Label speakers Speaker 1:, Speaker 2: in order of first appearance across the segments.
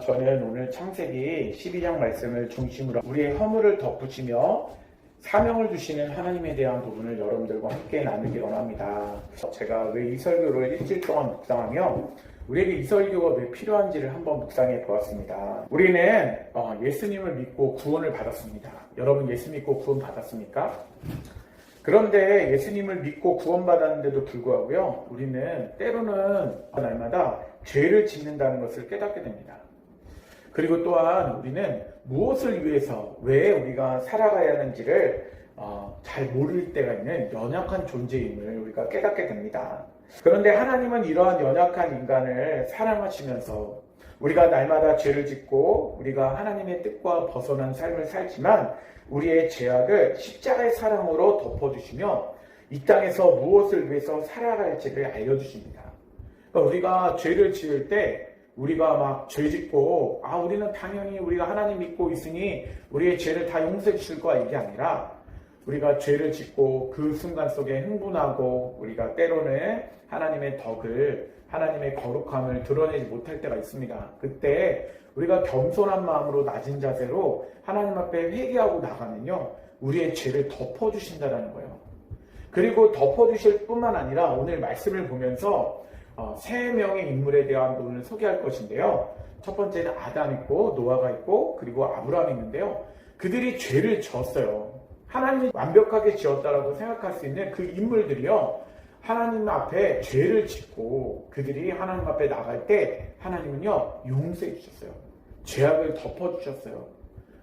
Speaker 1: 저는 오늘 창세기 12장 말씀을 중심으로 우리의 허물을 덧붙이며 사명을 주시는 하나님에 대한 부분을 여러분들과 함께 나누기 원합니다. 제가 왜 이 설교를 일주일 동안 묵상하며 우리에게 이 설교가 왜 필요한지를 한번 묵상해 보았습니다. 우리는 예수님을 믿고 구원을 받았습니다. 여러분 예수 믿고 구원 받았습니까? 그런데 예수님을 믿고 구원받았는데도 불구하고요, 우리는 때로는 날마다 죄를 짓는다는 것을 깨닫게 됩니다. 그리고 또한 우리는 무엇을 위해서 왜 우리가 살아가야 하는지를 잘 모를 때가 있는 연약한 존재임을 우리가 깨닫게 됩니다. 그런데 하나님은 이러한 연약한 인간을 사랑하시면서 우리가 날마다 죄를 짓고 우리가 하나님의 뜻과 벗어난 삶을 살지만 우리의 죄악을 십자가의 사랑으로 덮어주시며 이 땅에서 무엇을 위해서 살아갈지를 알려주십니다. 그러니까 우리가 죄를 지을 때 우리가 막 죄 짓고 우리는 당연히 우리가 하나님 믿고 있으니 우리의 죄를 다 용서해 주실 거야, 이게 아니라 우리가 죄를 짓고 그 순간 속에 흥분하고 우리가 때로는 하나님의 덕을, 하나님의 거룩함을 드러내지 못할 때가 있습니다. 그때 우리가 겸손한 마음으로 낮은 자세로 하나님 앞에 회개하고 나가면요, 우리의 죄를 덮어주신다는 거예요. 그리고 덮어주실 뿐만 아니라 오늘 말씀을 보면서 세 명의 인물에 대한 부분을 소개할 것인데요. 첫 번째는 아담 있고 노아가 있고 그리고 아브라함이 있는데요. 그들이 죄를 지었어요. 하나님이 완벽하게 지었다라고 생각할 수 있는 그 인물들이요, 하나님 앞에 죄를 짓고 그들이 하나님 앞에 나갈 때 하나님은요 용서해 주셨어요. 죄악을 덮어주셨어요.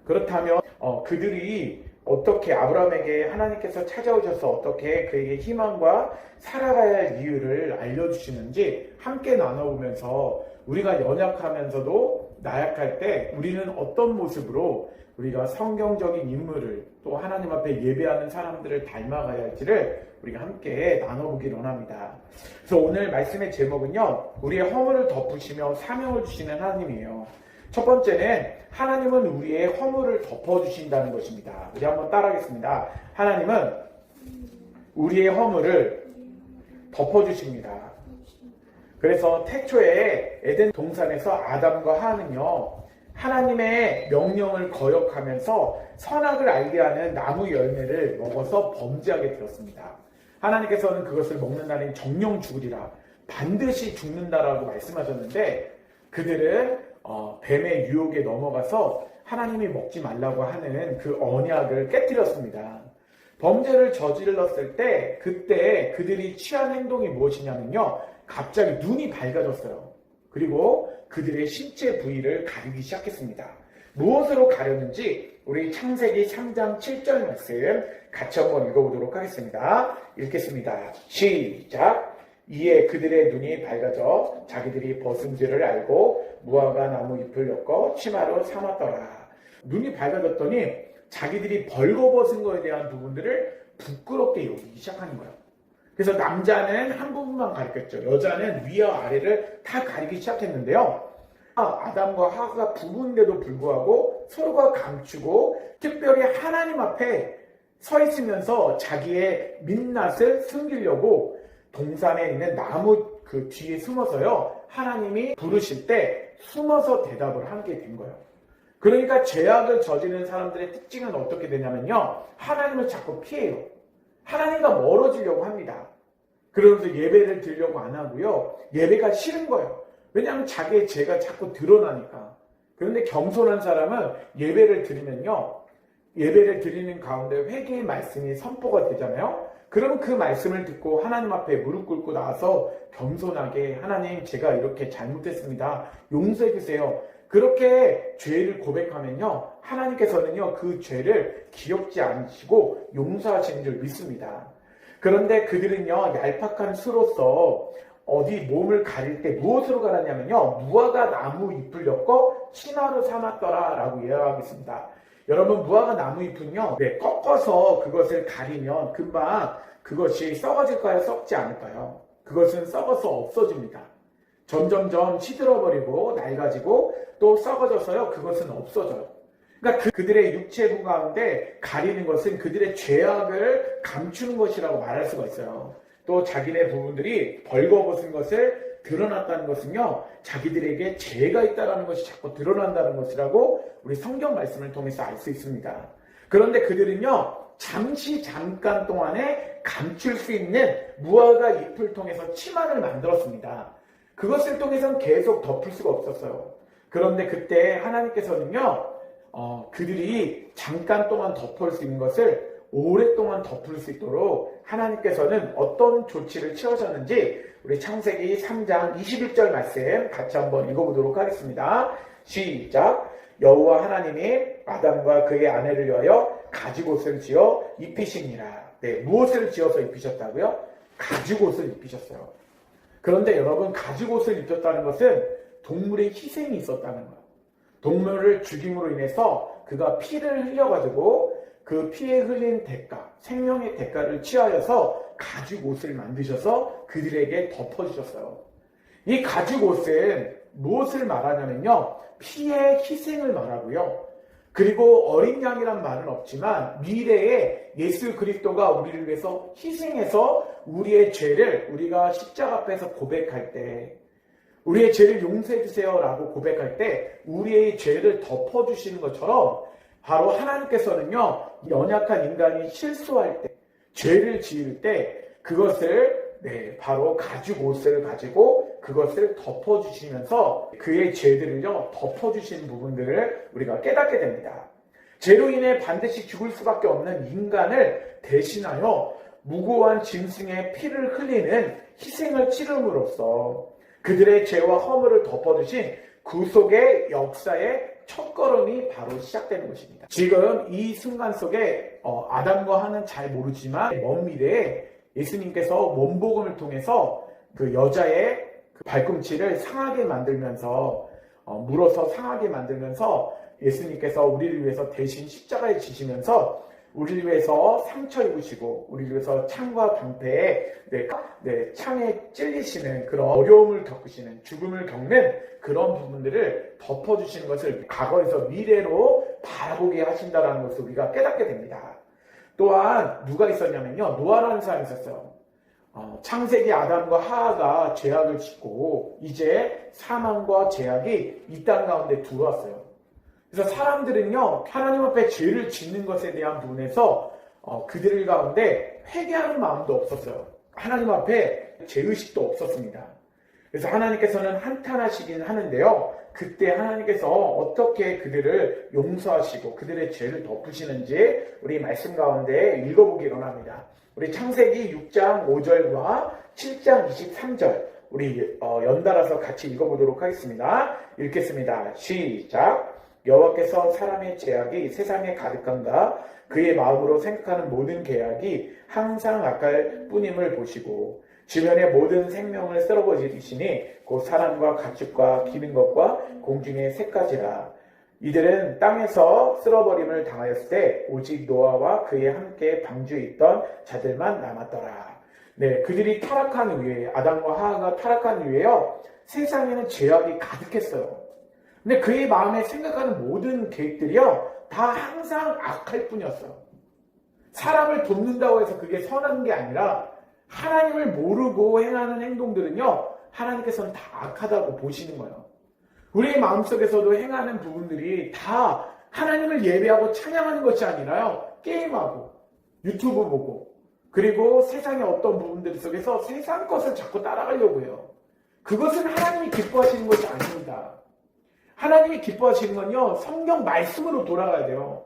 Speaker 1: 그렇다면 그들이 어떻게 아브라함에게 하나님께서 찾아오셔서 어떻게 그에게 희망과 살아가야 할 이유를 알려주시는지 함께 나눠보면서 우리가 연약하면서도 나약할 때 우리는 어떤 모습으로 우리가 성경적인 인물을 또 하나님 앞에 예배하는 사람들을 닮아가야 할지를 우리가 함께 나눠보기를 원합니다. 그래서 오늘 말씀의 제목은요, 우리의 허물을 덮으시며 사명을 주시는 하나님이에요. 첫 번째는 하나님은 우리의 허물을 덮어주신다는 것입니다. 우리 한번 따라하겠습니다. 하나님은 우리의 허물을 덮어주십니다. 그래서 태초에 에덴 동산에서 아담과 하와는요, 하나님의 명령을 거역하면서 선악을 알게 하는 나무 열매를 먹어서 범죄하게 되었습니다. 하나님께서는 그것을 먹는 날엔 정령 죽으리라, 반드시 죽는다라고 말씀하셨는데 그들은 뱀의 유혹에 넘어가서 하나님이 먹지 말라고 하는 그 언약을 깨뜨렸습니다. 범죄를 저질렀을 때 그때 그들이 취한 행동이 무엇이냐면요, 갑자기 눈이 밝아졌어요. 그리고 그들의 신체 부위를 가리기 시작했습니다. 무엇으로 가렸는지 우리 창세기 3장 7절 말씀 같이 한번 읽어보도록 하겠습니다. 읽겠습니다. 시작! 이에 그들의 눈이 밝아져 자기들이 벗은 죄를 알고 무화과 나무 잎을 엮어 치마로 삼았더라. 눈이 밝아졌더니 자기들이 벌거벗은 것에 대한 부분들을 부끄럽게 여기기 시작하는 거예요. 그래서 남자는 한 부분만 가리켰죠. 여자는 위와 아래를 다 가리기 시작했는데요. 아담과 하와가 부부인데도 불구하고 서로가 감추고 특별히 하나님 앞에 서 있으면서 자기의 민낯을 숨기려고 동산에 있는 나무 그 뒤에 숨어서요, 하나님이 부르실 때 숨어서 대답을 하게 된 거예요. 그러니까 죄악을 저지르는 사람들의 특징은 어떻게 되냐면요, 하나님을 자꾸 피해요. 하나님과 멀어지려고 합니다. 그러면서 예배를 드리려고 안 하고요, 예배가 싫은 거예요. 왜냐하면 자기의 죄가 자꾸 드러나니까. 그런데 겸손한 사람은 예배를 드리면요, 예배를 드리는 가운데 회개의 말씀이 선포가 되잖아요. 그럼 그 말씀을 듣고 하나님 앞에 무릎 꿇고 나와서 겸손하게, 하나님 제가 이렇게 잘못했습니다, 용서해 주세요, 그렇게 죄를 고백하면요, 하나님께서는요 그 죄를 기억지 않으시고 용서하시는 줄 믿습니다. 그런데 그들은요 얄팍한 수로서 어디 몸을 가릴 때 무엇으로 가렸냐면요, 무화과 나무 잎을 엮어 치마로 삼았더라 라고 이야기하겠습니다. 여러분, 무화과 나무 잎은요, 꺾어서 그것을 가리면 금방 그것이 썩어질까요, 썩지 않을까요? 그것은 썩어서 없어집니다. 점점점 시들어버리고 낡아지고 또 썩어져서요, 그것은 없어져요. 그러니까 그들의 육체부 가운데 가리는 것은 그들의 죄악을 감추는 것이라고 말할 수가 있어요. 또 자기네 부분들이 벌거벗은 것을 드러났다는 것은요, 자기들에게 죄가 있다는 것이 자꾸 드러난다는 것이라고 우리 성경 말씀을 통해서 알 수 있습니다. 그런데 그들은요, 잠깐 동안에 감출 수 있는 무화과 잎을 통해서 치마를 만들었습니다. 그것을 통해서는 계속 덮을 수가 없었어요. 그런데 그때 하나님께서는요, 그들이 잠깐 동안 덮을 수 있는 것을 오랫동안 덮을 수 있도록 하나님께서는 어떤 조치를 취하셨는지 우리 창세기 3장 21절 말씀 같이 한번 읽어보도록 하겠습니다. 시작. 여호와 하나님이 아담과 그의 아내를 위하여 가죽옷을 지어 입히시니라. 네, 무엇을 지어서 입히셨다고요? 가죽옷을 입히셨어요. 그런데 여러분, 가죽옷을 입혔다는 것은 동물의 희생이 있었다는 거예요. 동물을 죽임으로 인해서 그가 피를 흘려가지고 그 피에 흘린 대가, 생명의 대가를 취하여서 가죽옷을 만드셔서 그들에게 덮어주셨어요. 이 가죽옷은 무엇을 말하냐면요, 피의 희생을 말하고요. 그리고 어린 양이란 말은 없지만 미래에 예수 그리스도가 우리를 위해서 희생해서 우리의 죄를 우리가 십자가 앞에서 고백할 때, 우리의 죄를 용서해 주세요 라고 고백할 때 우리의 죄를 덮어주시는 것처럼, 바로 하나님께서는요, 연약한 인간이 실수할 때, 죄를 지을 때 그것을 바로 가죽옷을 가지고 그것을 덮어주시면서 그의 죄들을요, 덮어주시는 부분들을 우리가 깨닫게 됩니다. 죄로 인해 반드시 죽을 수밖에 없는 인간을 대신하여 무고한 짐승의 피를 흘리는 희생을 치름으로써 그들의 죄와 허물을 덮어주신 구속의 역사의 첫걸음이 바로 시작되는 것입니다. 지금 이 순간 속에 아담과 하는 잘 모르지만 먼 미래에 예수님께서 원복음을 통해서 그 여자의 그 발꿈치를 상하게 만들면서 물어서 상하게 만들면서 예수님께서 우리를 위해서 대신 십자가에 지시면서 우리를 위해서 상처 입으시고 우리를 위해서 창과 방패에 창에 찔리시는 그런 어려움을 겪으시는, 죽음을 겪는 그런 부분들을 덮어주시는 것을 과거에서 미래로 바라보게 하신다는 것을 우리가 깨닫게 됩니다. 또한 누가 있었냐면요, 노아라는 사람이 있었어요. 창세기 아담과 하하가 죄악을 짓고 이제 사망과 죄악이 이 땅 가운데 들어왔어요. 그래서 사람들은요, 하나님 앞에 죄를 짓는 것에 대한 부분에서 그들 가운데 회개하는 마음도 없었어요. 하나님 앞에 죄의식도 없었습니다. 그래서 하나님께서는 한탄하시긴 하는데요, 그때 하나님께서 어떻게 그들을 용서하시고 그들의 죄를 덮으시는지 우리 말씀 가운데 읽어보기로 합니다. 우리 창세기 6장 5절과 7장 23절 우리 연달아서 같이 읽어보도록 하겠습니다. 읽겠습니다. 시작. 여호와께서 사람의 죄악이 세상에 가득한가 그의 마음으로 생각하는 모든 계약이 항상 악할 뿐임을 보시고 주변의 모든 생명을 쓸어버리시니 곧 사람과 가축과 기는 것과 공중의 새까지라. 이들은 땅에서 쓸어버림을 당하였을 때 오직 노아와 그에 함께 방주에 있던 자들만 남았더라. 네, 그들이 타락한 후에, 아담과 하하가 타락한 후에요, 세상에는 죄악이 가득했어요. 근데 그의 마음에 생각하는 모든 계획들이요, 다 항상 악할 뿐이었어요. 사람을 돕는다고 해서 그게 선한 게 아니라 하나님을 모르고 행하는 행동들은요, 하나님께서는 다 악하다고 보시는 거예요. 우리의 마음속에서도 행하는 부분들이 다 하나님을 예배하고 찬양하는 것이 아니라요, 게임하고 유튜브 보고 그리고 세상의 어떤 부분들 속에서 세상 것을 자꾸 따라가려고 해요. 그것은 하나님이 기뻐하시는 것이 아닙니다. 하나님이 기뻐하시는 건요, 성경 말씀으로 돌아가야 돼요.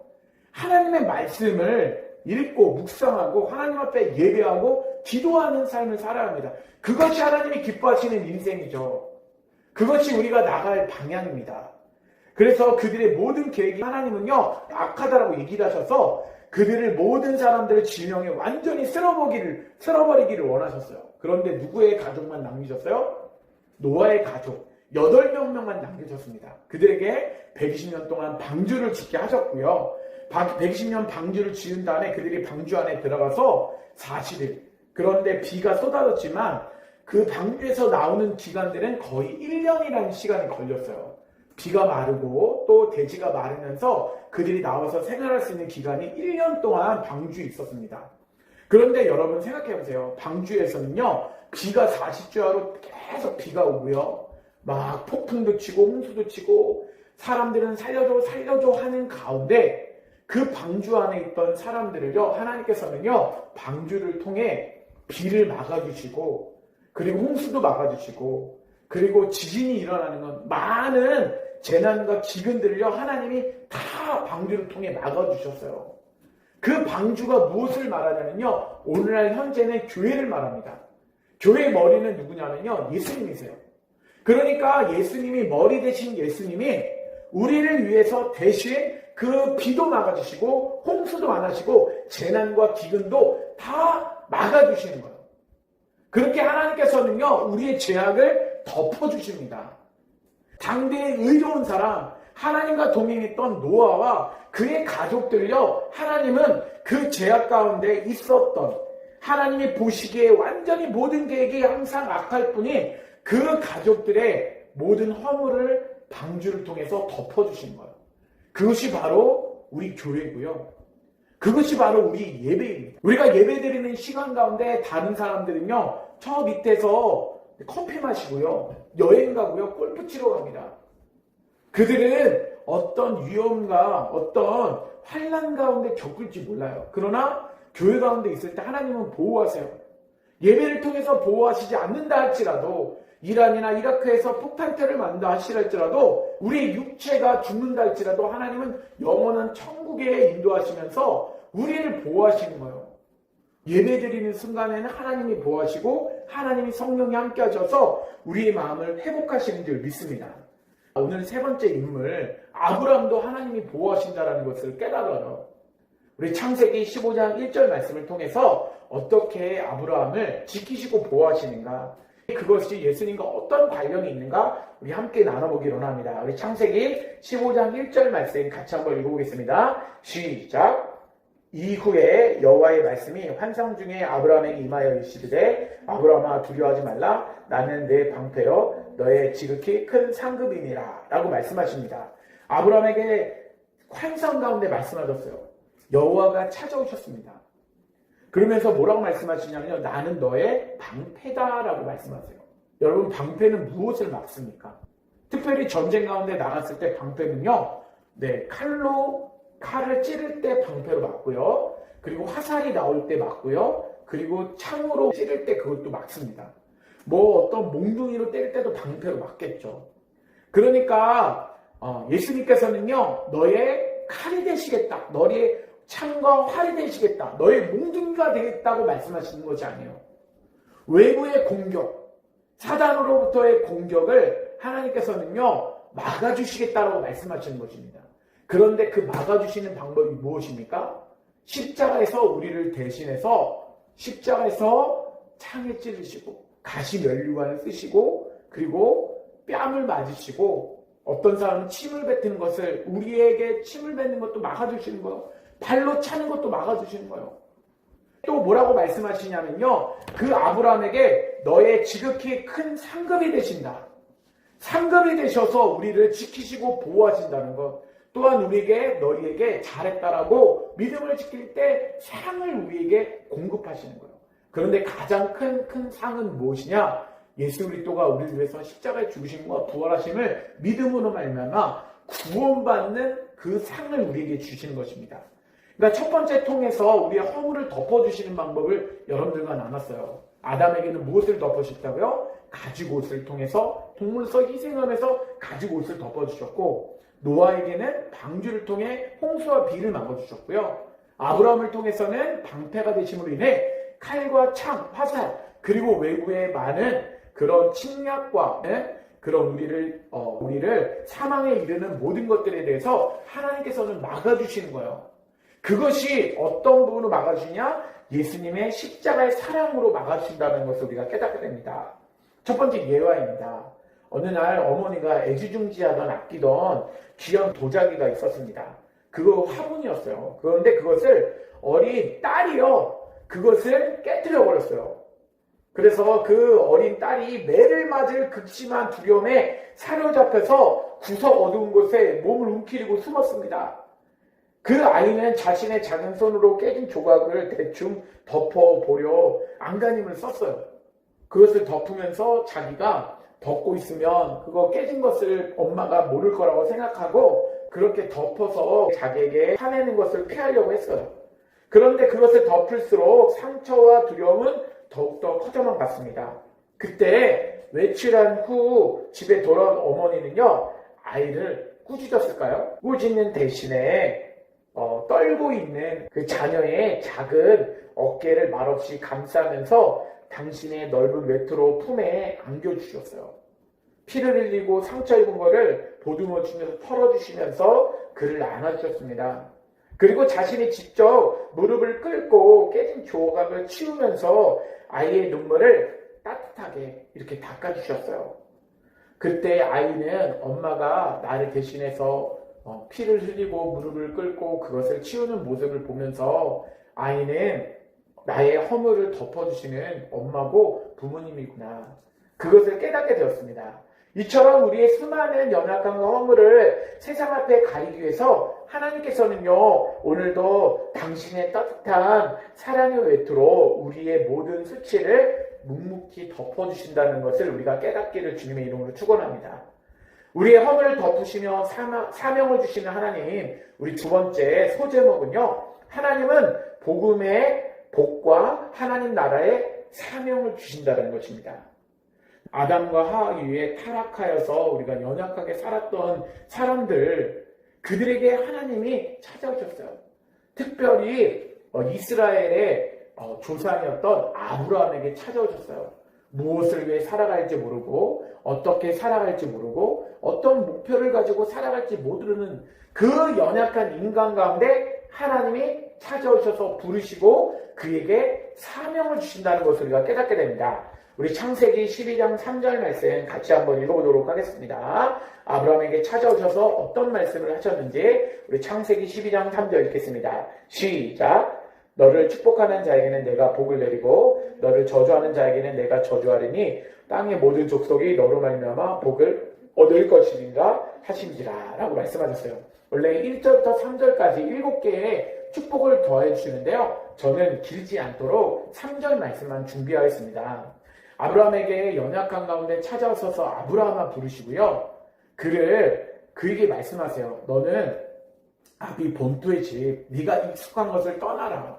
Speaker 1: 하나님의 말씀을 읽고 묵상하고 하나님 앞에 예배하고 기도하는 삶을 살아야 합니다. 그것이 하나님이 기뻐하시는 인생이죠. 그것이 우리가 나갈 방향입니다. 그래서 그들의 모든 계획이 하나님은요, 악하다라고 얘기를 하셔서 그들을 모든 사람들을 지명에 완전히 쓸어버리기를 원하셨어요. 그런데 누구의 가족만 남기셨어요? 노아의 가족 8명만 남겨졌습니다. 그들에게 120년 동안 방주를 짓게 하셨고요. 120년 방주를 지은 다음에 그들이 방주 안에 들어가서 40일. 그런데 비가 쏟아졌지만 그 방주에서 나오는 기간들은 거의 1년이라는 시간이 걸렸어요. 비가 마르고 또 대지가 마르면서 그들이 나와서 생활할 수 있는 기간이 1년 동안 방주에 있었습니다. 그런데 여러분 생각해보세요. 방주에서는요, 비가 40주야로 계속 비가 오고요. 막 폭풍도 치고 홍수도 치고 사람들은 살려줘 살려줘 하는 가운데 그 방주 안에 있던 사람들을요, 하나님께서는요 방주를 통해 비를 막아주시고, 그리고 홍수도 막아주시고, 그리고 지진이 일어나는 건 많은 재난과 기근들을요 하나님이 다 방주를 통해 막아주셨어요. 그 방주가 무엇을 말하냐면요, 오늘날 현재는 교회를 말합니다. 교회의 머리는 누구냐면요, 예수님이세요. 그러니까 예수님이 머리 대신 예수님이 우리를 위해서 대신 그 비도 막아주시고 홍수도 안 하시고 재난과 기근도 다 막아주시는 거예요. 그렇게 하나님께서는요 우리의 죄악을 덮어주십니다. 당대의 의로운 사람, 하나님과 동행했던 노아와 그의 가족들요, 하나님은 그 죄악 가운데 있었던, 하나님이 보시기에 완전히 모든 계획이 항상 악할 뿐인 그 가족들의 모든 허물을 방주를 통해서 덮어주신 거예요. 그것이 바로 우리 교회고요. 그것이 바로 우리 예배입니다. 우리가 예배드리는 시간 가운데 다른 사람들은요, 저 밑에서 커피 마시고요, 여행 가고요, 골프 치러 갑니다. 그들은 어떤 위험과 어떤 환난 가운데 겪을지 몰라요. 그러나 교회 가운데 있을 때 하나님은 보호하세요. 예배를 통해서 보호하시지 않는다 할지라도, 이란이나 이라크에서 폭탄테러를 만든다 할지라도, 우리의 육체가 죽는다 할지라도 하나님은 영원한 천국에 인도하시면서 우리를 보호하시는 거예요. 예배드리는 순간에는 하나님이 보호하시고 하나님이 성령이 함께 하셔서 우리의 마음을 회복하시는 줄 믿습니다. 오늘 세 번째 인물, 아브라함도 하나님이 보호하신다는 것을 깨달아요. 우리 창세기 15장 1절 말씀을 통해서 어떻게 아브라함을 지키시고 보호하시는가, 그것이 예수님과 어떤 관련이 있는가 우리 함께 나눠보기로 합니다. 우리 창세기 15장 1절 말씀 같이 한번 읽어보겠습니다. 시작. 이후에 여호와의 말씀이 환상 중에 아브라함에게 임하여 이르시되, 아브라함아 두려워하지 말라, 나는 내 방패요 너의 지극히 큰 상급이니라 라고 말씀하십니다. 아브라함에게 환상 가운데 말씀하셨어요. 여호와가 찾아오셨습니다. 그러면서 뭐라고 말씀하시냐면요, 나는 너의 방패다 라고 말씀하세요. 여러분, 방패는 무엇을 막습니까? 특별히 전쟁 가운데 나갔을 때 방패는요, 칼을 찌를 때 방패로 막고요, 그리고 화살이 나올 때 막고요, 그리고 창으로 찌를 때 그것도 막습니다. 어떤 몽둥이로 때릴 때도 방패로 막겠죠. 그러니까 예수님께서는요, 너의 칼이 되시겠다, 너의 창과 활이 되시겠다, 너의 몽둥이가 되겠다고 말씀하시는 것이 아니에요. 외부의 공격, 사단으로부터의 공격을 하나님께서는요 막아주시겠다라고 말씀하시는 것입니다. 그런데 그 막아주시는 방법이 무엇입니까? 십자가에서 우리를 대신해서 십자가에서 창에 찌르시고 가시면류관을 쓰시고, 그리고 뺨을 맞으시고, 어떤 사람은 침을 뱉는 것을, 우리에게 침을 뱉는 것도 막아주시는 거예요. 발로 차는 것도 막아주시는 거예요. 또 뭐라고 말씀하시냐면요, 그 아브라함에게 너의 지극히 큰 상급이 되신다, 상급이 되셔서 우리를 지키시고 보호하신다는 것, 또한 우리에게 너희에게 잘했다라고 믿음을 지킬 때 상을 우리에게 공급하시는 거예요. 그런데 가장 큰 상은 무엇이냐? 예수 그리스도가 우리를 위해서 십자가에 죽으심과 부활하심을 믿음으로 말미암아 구원받는 그 상을 우리에게 주시는 것입니다. 그러니까 첫 번째 통해서 우리의 허물을 덮어주시는 방법을 여러분들과 나눴어요. 아담에게는 무엇을 덮어주셨다고요? 가죽옷을 통해서, 동물서 희생하면서 가죽옷을 덮어주셨고, 노아에게는 방주를 통해 홍수와 비를 막아주셨고요, 아브라함을 통해서는 방패가 되심으로 인해 칼과 창, 화살, 그리고 외부의 많은 그런 침략과 그런 우리를 사망에 이르는 모든 것들에 대해서 하나님께서는 막아주시는 거예요. 그것이 어떤 부분으로 막아주시냐? 예수님의 십자가의 사랑으로 막아주신다는 것을 우리가 깨닫게 됩니다. 첫 번째 예화입니다. 어느 날 어머니가 애지중지하던 아끼던 귀한 도자기가 있었습니다. 그거 화분이었어요. 그런데 그것을 어린 딸이요, 그것을 깨뜨려 버렸어요. 그래서 그 어린 딸이 매를 맞을 극심한 두려움에 사로잡혀서 구석 어두운 곳에 몸을 움켜쥐고 숨었습니다. 그 아이는 자신의 작은 손으로 깨진 조각을 대충 덮어보려 안간힘을 썼어요. 그것을 덮으면서 자기가 덮고 있으면 그거 깨진 것을 엄마가 모를 거라고 생각하고 그렇게 덮어서 자기에게 화내는 것을 피하려고 했어요. 그런데 그것을 덮을수록 상처와 두려움은 더욱더 커져만 갔습니다. 그때 외출한 후 집에 돌아온 어머니는요, 아이를 꾸짖었을까요? 꾸짖는 대신에 떨고 있는 그 자녀의 작은 어깨를 말없이 감싸면서 당신의 넓은 외투로 품에 안겨주셨어요. 피를 흘리고 상처 입은 거를 보듬어 주면서 털어주시면서 그를 안아주셨습니다. 그리고 자신이 직접 무릎을 꿇고 깨진 조각을 치우면서 아이의 눈물을 따뜻하게 이렇게 닦아주셨어요. 그때 아이는 엄마가 나를 대신해서 피를 흘리고 무릎을 꿇고 그것을 치우는 모습을 보면서 아이는 나의 허물을 덮어주시는 엄마고 부모님이구나. 그것을 깨닫게 되었습니다. 이처럼 우리의 수많은 연약함과 허물을 세상 앞에 가리기 위해서 하나님께서는요, 오늘도 당신의 따뜻한 사랑의 외투로 우리의 모든 수치를 묵묵히 덮어주신다는 것을 우리가 깨닫기를 주님의 이름으로 축원합니다. 우리의 허물을 덮으시며 사명을 주시는 하나님, 우리 두 번째 소제목은요, 하나님은 복음의 복과 하나님 나라의 사명을 주신다는 것입니다. 아담과 하와 이후에 타락하여서 우리가 연약하게 살았던 사람들, 그들에게 하나님이 찾아오셨어요. 특별히 이스라엘의 조상이었던 아브라함에게 찾아오셨어요. 무엇을 위해 살아갈지 모르고 어떻게 살아갈지 모르고 어떤 목표를 가지고 살아갈지 모르는 그 연약한 인간 가운데 하나님이 찾아오셔서 부르시고 그에게 사명을 주신다는 것을 우리가 깨닫게 됩니다. 우리 창세기 12장 3절 말씀 같이 한번 읽어보도록 하겠습니다. 아브라함에게 찾아오셔서 어떤 말씀을 하셨는지 우리 창세기 12장 3절 읽겠습니다. 시작! 너를 축복하는 자에게는 내가 복을 내리고 너를 저주하는 자에게는 내가 저주하리니 땅의 모든 족속이 너로 말미암아 복을 얻을 것이니라 하신지라 라고 말씀하셨어요. 원래 1절부터 3절까지 7개의 축복을 더해 주시는데요. 저는 길지 않도록 3절 말씀만 준비하겠습니다. 아브라함에게 연약한 가운데 찾아오셔서 아브라함아 부르시고요. 그에게 말씀하세요. 너는 네 본토의 집, 네가 익숙한 것을 떠나라.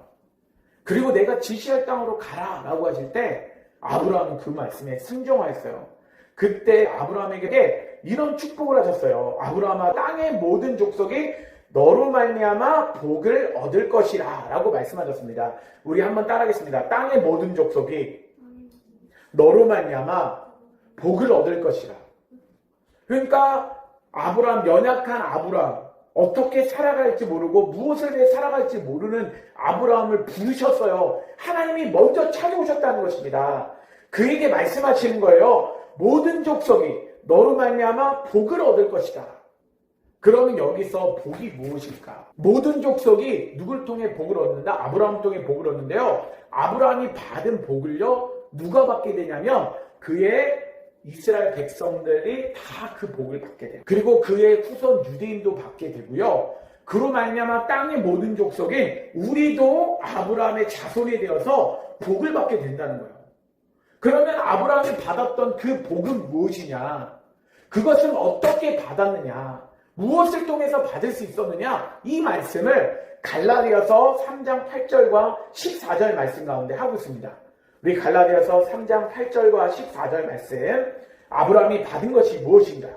Speaker 1: 그리고 내가 지시할 땅으로 가라 라고 하실 때 아브라함은 그 말씀에 순종하였어요. 그때 아브라함에게 이런 축복을 하셨어요. 아브라함아, 땅의 모든 족속이 너로 말미암아 복을 얻을 것이라 라고 말씀하셨습니다. 우리 한번 따라하겠습니다. 땅의 모든 족속이 너로 말미암아 복을 얻을 것이라. 그러니까 아브라함, 연약한 아브라함, 어떻게 살아갈지 모르고 무엇을 위해 살아갈지 모르는 아브라함을 부르셨어요. 하나님이 먼저 찾아오셨다는 것입니다. 그에게 말씀하시는 거예요. 모든 족속이 너로 말미암아 복을 얻을 것이다. 그러면 여기서 복이 무엇일까? 모든 족속이 누굴 통해 복을 얻는다? 아브라함 통해 복을 얻는데요. 아브라함이 받은 복을요, 누가 받게 되냐면 그의 이스라엘 백성들이 다 그 복을 받게 돼요. 그리고 그의 후손 유대인도 받게 되고요. 그로 말미암아 땅의 모든 족속이 우리도 아브라함의 자손이 되어서 복을 받게 된다는 거예요. 그러면 아브라함이 받았던 그 복은 무엇이냐? 그것은 어떻게 받았느냐? 무엇을 통해서 받을 수 있었느냐? 이 말씀을 갈라디아서 3장 8절과 14절 말씀 가운데 하고 있습니다. 우리 갈라디아서 3장 8절과 14절 말씀, 아브라함이 받은 것이 무엇인가?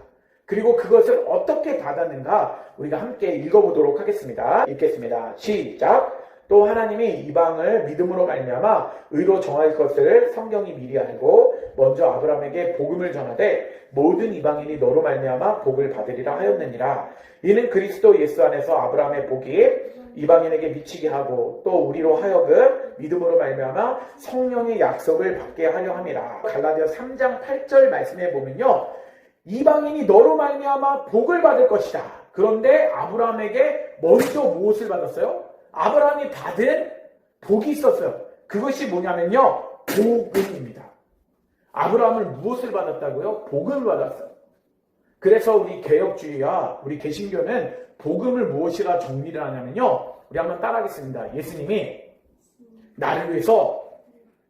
Speaker 1: 그리고 그것을 어떻게 받았는가? 우리가 함께 읽어보도록 하겠습니다. 읽겠습니다. 시작! 또 하나님이 이방을 믿음으로 말미암아 의로 정할 것을 성경이 미리 알고 먼저 아브라함에게 복음을 전하되 모든 이방인이 너로 말미암아 복을 받으리라 하였느니라. 이는 그리스도 예수 안에서 아브라함의 복이 이방인에게 미치게 하고 또 우리로 하여금 믿음으로 말미암아 성령의 약속을 받게 하려 함이라. 갈라디아 3장 8절 말씀에 보면요, 이방인이 너로 말미암아 복을 받을 것이다. 그런데 아브라함에게 먼저 무엇을 받았어요? 아브라함이 받은 복이 있었어요. 그것이 뭐냐면요, 복음입니다. 아브라함은 무엇을 받았다고요? 복음을 받았어요. 그래서 우리 개혁주의와 우리 개신교는 복음을 무엇이라 정리를 하냐면요, 우리 한번 따라하겠습니다. 예수님이 나를 위해서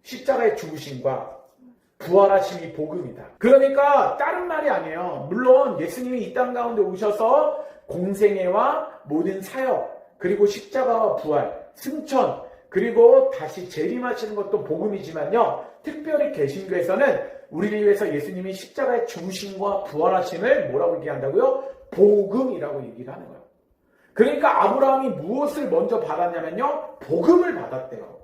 Speaker 1: 십자가에 죽으심과 부활하심이 복음이다. 그러니까 다른 말이 아니에요. 물론 예수님이 이 땅 가운데 오셔서 공생애와 모든 사역, 그리고 십자가와 부활, 승천, 그리고 다시 재림하시는 것도 복음이지만요. 특별히 개신교에서는 우리를 위해서 예수님이 십자가의 죽으심과 부활하심을 뭐라고 얘기한다고요? 복음이라고 얘기를 하는 거예요. 그러니까 아브라함이 무엇을 먼저 받았냐면요. 복음을 받았대요.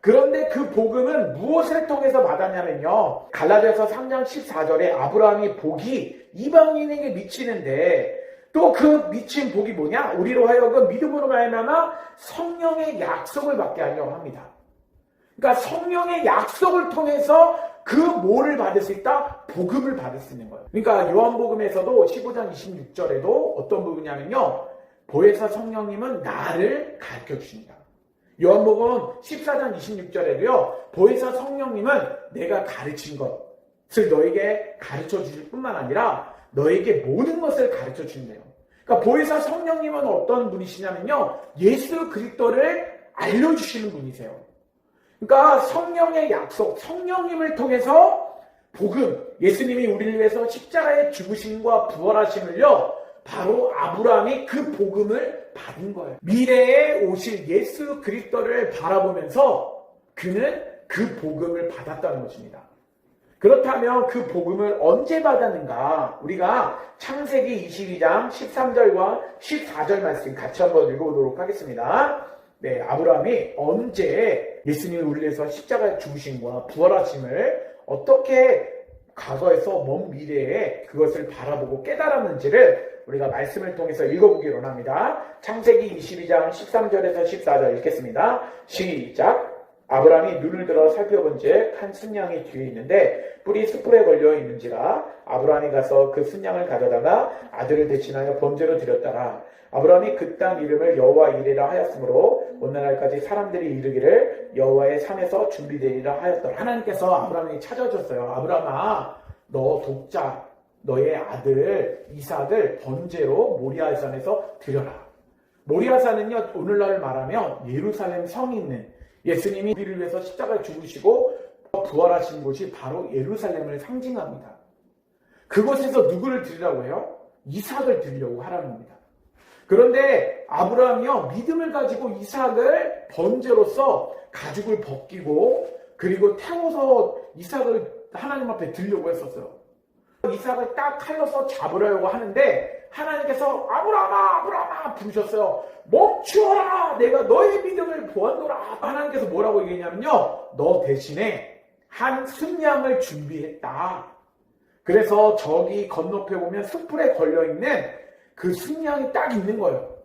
Speaker 1: 그런데 그 복음은 무엇을 통해서 받았냐면요. 갈라디아서 3장 14절에 아브라함이 복이 이방인에게 미치는데 또 그 미친 복이 뭐냐? 우리로 하여금 믿음으로 말미암아 성령의 약속을 받게 하려고 합니다. 그러니까 성령의 약속을 통해서 그 뭐를 받을 수 있다? 복음을 받을 수 있는 거예요. 그러니까 요한복음에서도 15장 26절에도 어떤 부분이냐면요. 보혜사 성령님은 나를 가르쳐 주십니다. 요한복음 14장 26절에도요. 보혜사 성령님은 내가 가르친 것을 너에게 가르쳐 주실 뿐만 아니라 너에게 모든 것을 가르쳐 준대요. 그러니까 보혜사 성령님은 어떤 분이시냐면요. 예수 그리스도를 알려주시는 분이세요. 그러니까 성령의 약속, 성령님을 통해서 복음, 예수님이 우리를 위해서 십자가의 죽으심과 부활하심을요. 바로 아브라함이 그 복음을 받은 거예요. 미래에 오실 예수 그리스도를 바라보면서 그는 그 복음을 받았다는 것입니다. 그렇다면 그 복음을 언제 받았는가? 우리가 창세기 22장 13절과 14절 말씀 같이 한번 읽어보도록 하겠습니다. 네, 아브라함이 언제 예수님이 우리를 위해서 십자가의 죽으심과 부활하심을 어떻게 과거에서 먼 미래에 그것을 바라보고 깨달았는지를 우리가 말씀을 통해서 읽어보기로 합니다. 창세기 22장 13절에서 14절 읽겠습니다. 시작! 아브라함이 눈을 들어 살펴본즉 한 순양이 뒤에 있는데 뿔이 숯불에 걸려 있는지라 아브라함이 가서 그 순양을 가져다가 아들을 대신하여 번제로 드렸더라. 아브라함이 그 땅 이름을 여호와 이레라 하였으므로 오늘날까지 사람들이 이르기를 여호와의 산에서 준비되리라 하였더라. 하나님께서 아브라함에게 찾아줬어요. 아브라함아, 너 독자 너의 아들 이삭을 번제로 모리아산에서 드려라. 모리아산은요, 오늘날 말하면 예루살렘 성이 있는 예수님이 우리를 위해서 십자가에 죽으시고 부활하신 곳이 바로 예루살렘을 상징합니다. 그곳에서 누구를 드리라고 해요? 이삭을 드리려고 하라는 겁니다. 그런데 아브라함이요, 믿음을 가지고 이삭을 번제로서 가죽을 벗기고 그리고 태워서 이삭을 하나님 앞에 드리려고 했었어요. 이삭을 딱 칼로서 잡으려고 하는데 하나님께서 아브라함아 부르셨어요. 멈추어라, 내가 너의 믿음을 보았노라. 하나님께서 뭐라고 얘기했냐면요, 너 대신에 한 순양을 준비했다. 그래서 저기 건너편에 보면 숯불에 걸려있는 그 순양이 딱 있는 거예요.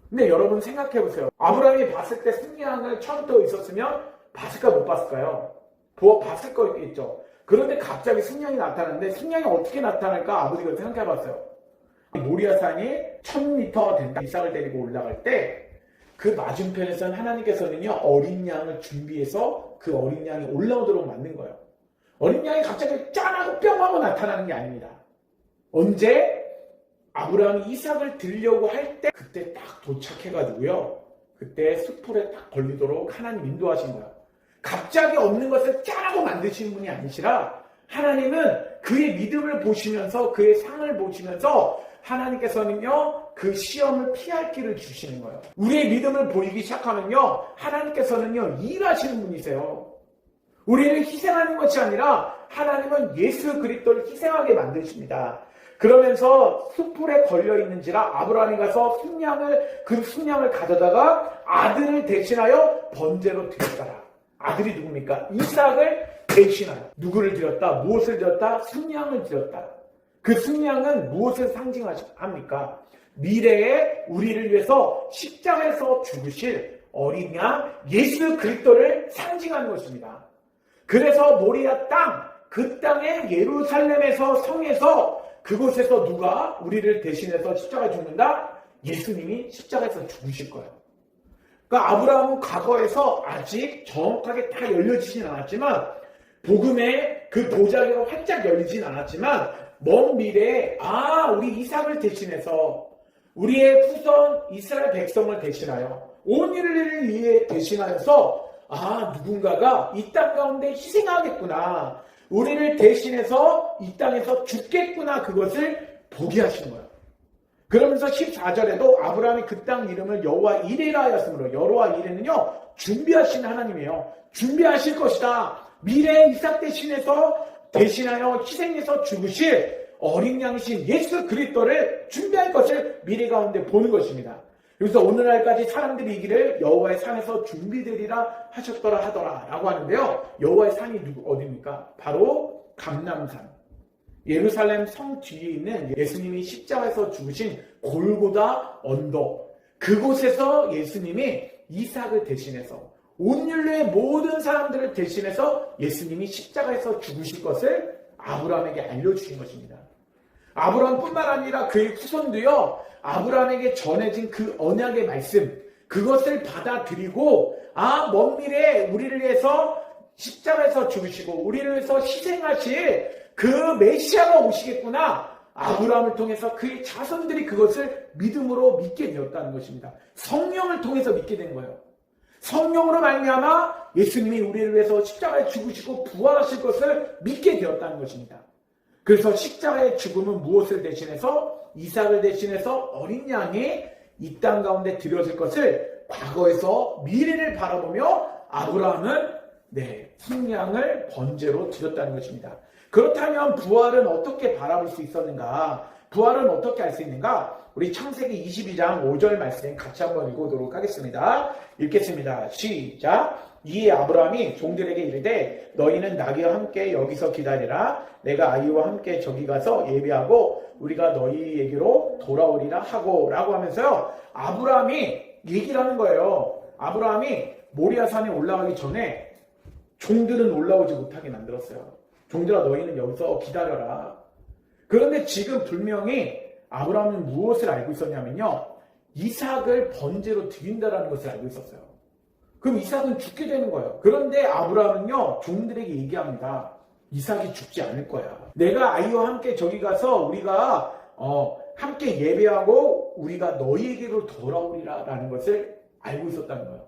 Speaker 1: 근데 여러분 생각해보세요. 아브라함이 봤을 때 순양을 처음부터 있었으면 봤을까 못 봤을까요? 봤을 거 있겠죠. 그런데 갑자기 순양이 나타났는데 순양이 어떻게 나타날까 아버지가 생각해봤어요. 모리아산이 1000m가 된다. 이삭을 데리고 올라갈 때 그 맞은편에서는 하나님께서는요, 어린 양을 준비해서 그 어린 양이 올라오도록 만든 거예요. 어린 양이 갑자기 짠하고 뿅 하고 나타나는 게 아닙니다. 언제? 아브라함이 이삭을 드리려고 할 때 그때 딱 도착해가지고요, 그때 숯불에 딱 걸리도록 하나님 인도하신 거예요. 갑자기 없는 것을 짠하고 만드시는 분이 아니시라 하나님은 그의 믿음을 보시면서 그의 상을 보시면서 하나님께서는요, 그 시험을 피할 길을 주시는 거예요. 우리의 믿음을 보이기 시작하면요, 하나님께서는요, 일하시는 분이세요. 우리를 희생하는 것이 아니라 하나님은 예수 그리스도를 희생하게 만드십니다. 그러면서 숯불에 걸려있는지라 아브라함이 가서 그 순양을 가져다가 아들을 대신하여 번제로 드렸더라. 아들이 누굽니까? 이삭을 대신하여. 누구를 드렸다? 무엇을 드렸다? 순양을 드렸다. 그 순양은 무엇을 상징합니까? 미래에 우리를 위해서 십자가에서 죽으실 어린 양 예수 그리스도를 상징하는 것입니다. 그래서 모리아 땅, 그 땅의 예루살렘에서 성에서 그곳에서 누가 우리를 대신해서 십자가에 죽는다? 예수님이 십자가에서 죽으실 거예요. 그러니까 아브라함은 과거에서 아직 정확하게 다 열려지진 않았지만 복음의 그 도자기가 활짝 열리진 않았지만 먼 미래에 우리 이삭을 대신해서 우리의 후손 이스라엘 백성을 대신하여 온 인류를 위해 대신하여서 누군가가 이 땅 가운데 희생하겠구나. 우리를 대신해서 이 땅에서 죽겠구나 그것을 보게 하신 거예요. 그러면서 14절에도 아브라함이 그 땅 이름을 여호와 이레라 하였으므로 여호와 이레는요 준비하신 하나님이에요. 준비하실 것이다. 미래의 이삭 대신하여 희생해서 죽으실 어린 양이신 예수 그리스도를 준비할 것을 미래 가운데 보는 것입니다. 그래서 오늘날까지 사람들이 이기를 여호와의 산에서 준비되리라 하셨더라 하더라 라고 하는데요. 여호와의 산이 어디입니까? 바로 감람산. 예루살렘 성 뒤에 있는 예수님이 십자가에서 죽으신 골고다 언덕. 그곳에서 예수님이 이삭을 대신해서 온 인류의 모든 사람들을 대신해서 예수님이 십자가에서 죽으실 것을 아브라함에게 알려주신 것입니다. 아브라함뿐만 아니라 그의 후손도요. 아브라함에게 전해진 그 언약의 말씀 그것을 받아들이고 먼 미래에 우리를 위해서 십자가에서 죽으시고 우리를 위해서 희생하실 그 메시아가 오시겠구나. 아브라함을 통해서 그의 자손들이 그것을 믿음으로 믿게 되었다는 것입니다. 성령을 통해서 믿게 된 거예요. 성령으로 말미암아 예수님이 우리를 위해서 십자가에 죽으시고 부활하실 것을 믿게 되었다는 것입니다. 그래서 십자가의 죽음은 무엇을 대신해서 이삭을 대신해서 어린 양이 이 땅 가운데 드려질 것을 과거에서 미래를 바라보며 아브라함은 순양을 번제로 드렸다는 것입니다. 그렇다면 부활은 어떻게 바라볼 수 있었는가? 부활은 어떻게 알 수 있는가? 우리 창세기 22장 5절 말씀 같이 한번 읽어보도록 하겠습니다. 읽겠습니다. 시작. 이에 아브라함이 종들에게 이르되 너희는 나귀와 함께 여기서 기다리라. 내가 아이와 함께 저기 가서 예배하고 우리가 너희에게로 돌아오리라 하고 라고 하면서요. 아브라함이 얘기를 하는 거예요. 아브라함이 모리아산에 올라가기 전에 종들은 올라오지 못하게 만들었어요. 종들아 너희는 여기서 기다려라. 그런데 지금 분명히 아브라함은 무엇을 알고 있었냐면요. 이삭을 번제로 드린다라는 것을 알고 있었어요. 그럼 이삭은 죽게 되는 거예요. 그런데 아브라함은요. 종들에게 얘기합니다. 이삭이 죽지 않을 거야. 내가 아이와 함께 저기 가서 우리가 함께 예배하고 우리가 너희에게로 돌아오리라 라는 것을 알고 있었다는 거예요.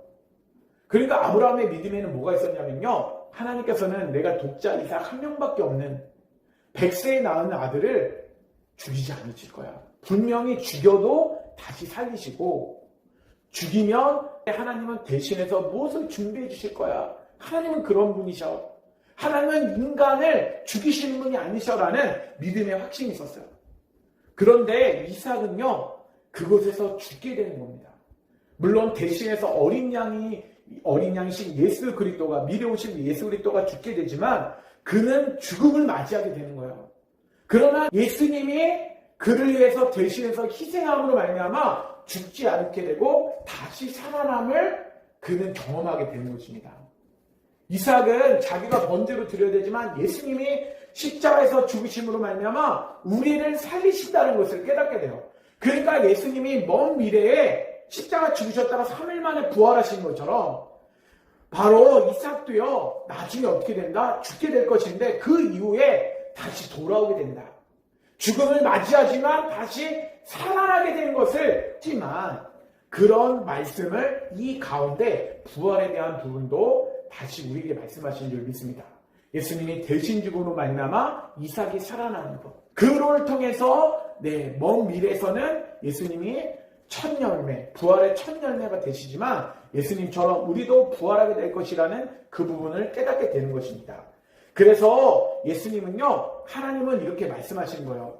Speaker 1: 그러니까 아브라함의 믿음에는 뭐가 있었냐면요. 하나님께서는 내가 독자 이삭 한 명밖에 없는 100세에 낳은 아들을 죽이지 않으실 거야. 분명히 죽여도 다시 살리시고 죽이면 하나님은 대신해서 무엇을 준비해 주실 거야. 하나님은 그런 분이셔. 하나님은 인간을 죽이시는 분이 아니셔라는 믿음의 확신이 있었어요. 그런데 이삭은요. 그곳에서 죽게 되는 겁니다. 물론 대신해서 어린 양이신 예수 그리스도가 미래 오신 예수 그리스도가 죽게 되지만 그는 죽음을 맞이하게 되는 거예요. 그러나 예수님이 그를 위해서 대신해서 희생함으로 말미암아 죽지 않게 되고 다시 살아남을 그는 경험하게 되는 것입니다. 이삭은 자기가 번제로 드려야 되지만 예수님이 십자가에서 죽으심으로 말미암아 우리를 살리신다는 것을 깨닫게 돼요. 그러니까 예수님이 먼 미래에 십자가 죽으셨다가 3일 만에 부활하신 것처럼 바로 이삭도요 나중에 어떻게 된다? 죽게 될 것인데 그 이후에 다시 돌아오게 된다. 죽음을 맞이하지만 다시 살아나게 된 것을 했지만 그런 말씀을 이 가운데 부활에 대한 부분도 다시 우리에게 말씀하신 줄 믿습니다. 예수님이 대신 죽음으로 말미암아 이삭이 살아나는 것. 그를 통해서 먼 미래에서는 예수님이 첫 열매, 부활의 첫 열매가 되시지만 예수님처럼 우리도 부활하게 될 것이라는 그 부분을 깨닫게 되는 것입니다. 그래서 예수님은요, 하나님은 이렇게 말씀하시는 거예요.